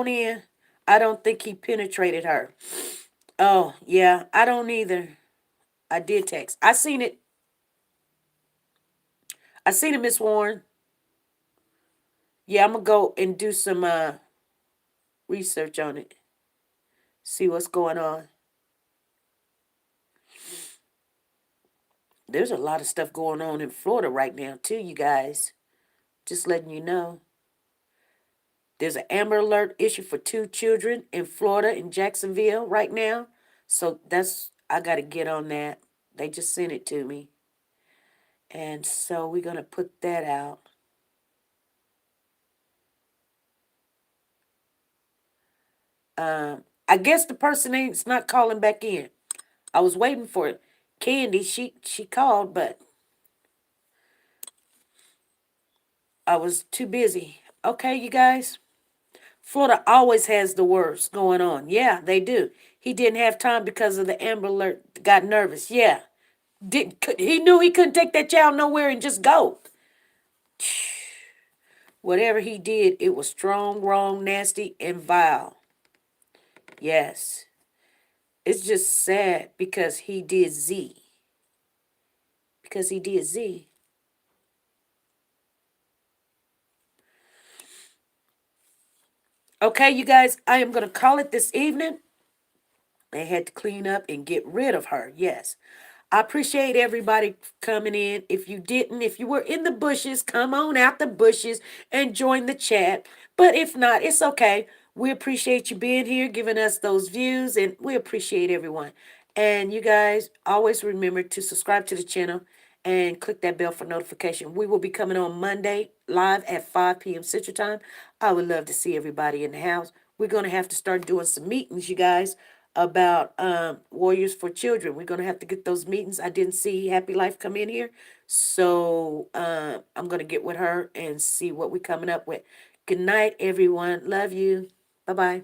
in. I don't think he penetrated her. Oh, yeah, I don't either. I did text. I seen it, Miss Warren. Yeah, I'm going to go and do some research on it. See what's going on. There's a lot of stuff going on in Florida right now, too, you guys. Just letting you know. There's an Amber Alert issue for 2 children in Florida, in Jacksonville right now. So I got to get on that. They just sent it to me. And so we're going to put that out. I guess the person is not calling back in. I was waiting for it. Candy, she called, but I was too busy. Okay, you guys? Florida always has the worst going on. Yeah, they do. He didn't have time because of the Amber Alert. Got nervous. Yeah. He knew he couldn't take that child nowhere and just go. Whatever he did, it was strong, wrong, nasty, and vile. Yes. It's just sad because he did Z. Because he did Z. Okay, you guys, I am going to call it this evening. I had to clean up and get rid of her. Yes. I appreciate everybody coming in. If you didn't, if you were in the bushes, come on out the bushes and join the chat. But if not, it's okay. We appreciate you being here, giving us those views, and we appreciate everyone. And you guys always remember to subscribe to the channel and click that bell for notification. We will be coming on Monday live at 5 p.m. Central Time. I would love to see everybody in the house. We're going to have to start doing some meetings, you guys, about Warriors for Children. We're going to have to get those meetings. I didn't see Happy Life come in here. So I'm going to get with her and see what we're coming up with. Good night, everyone. Love you. Bye-bye.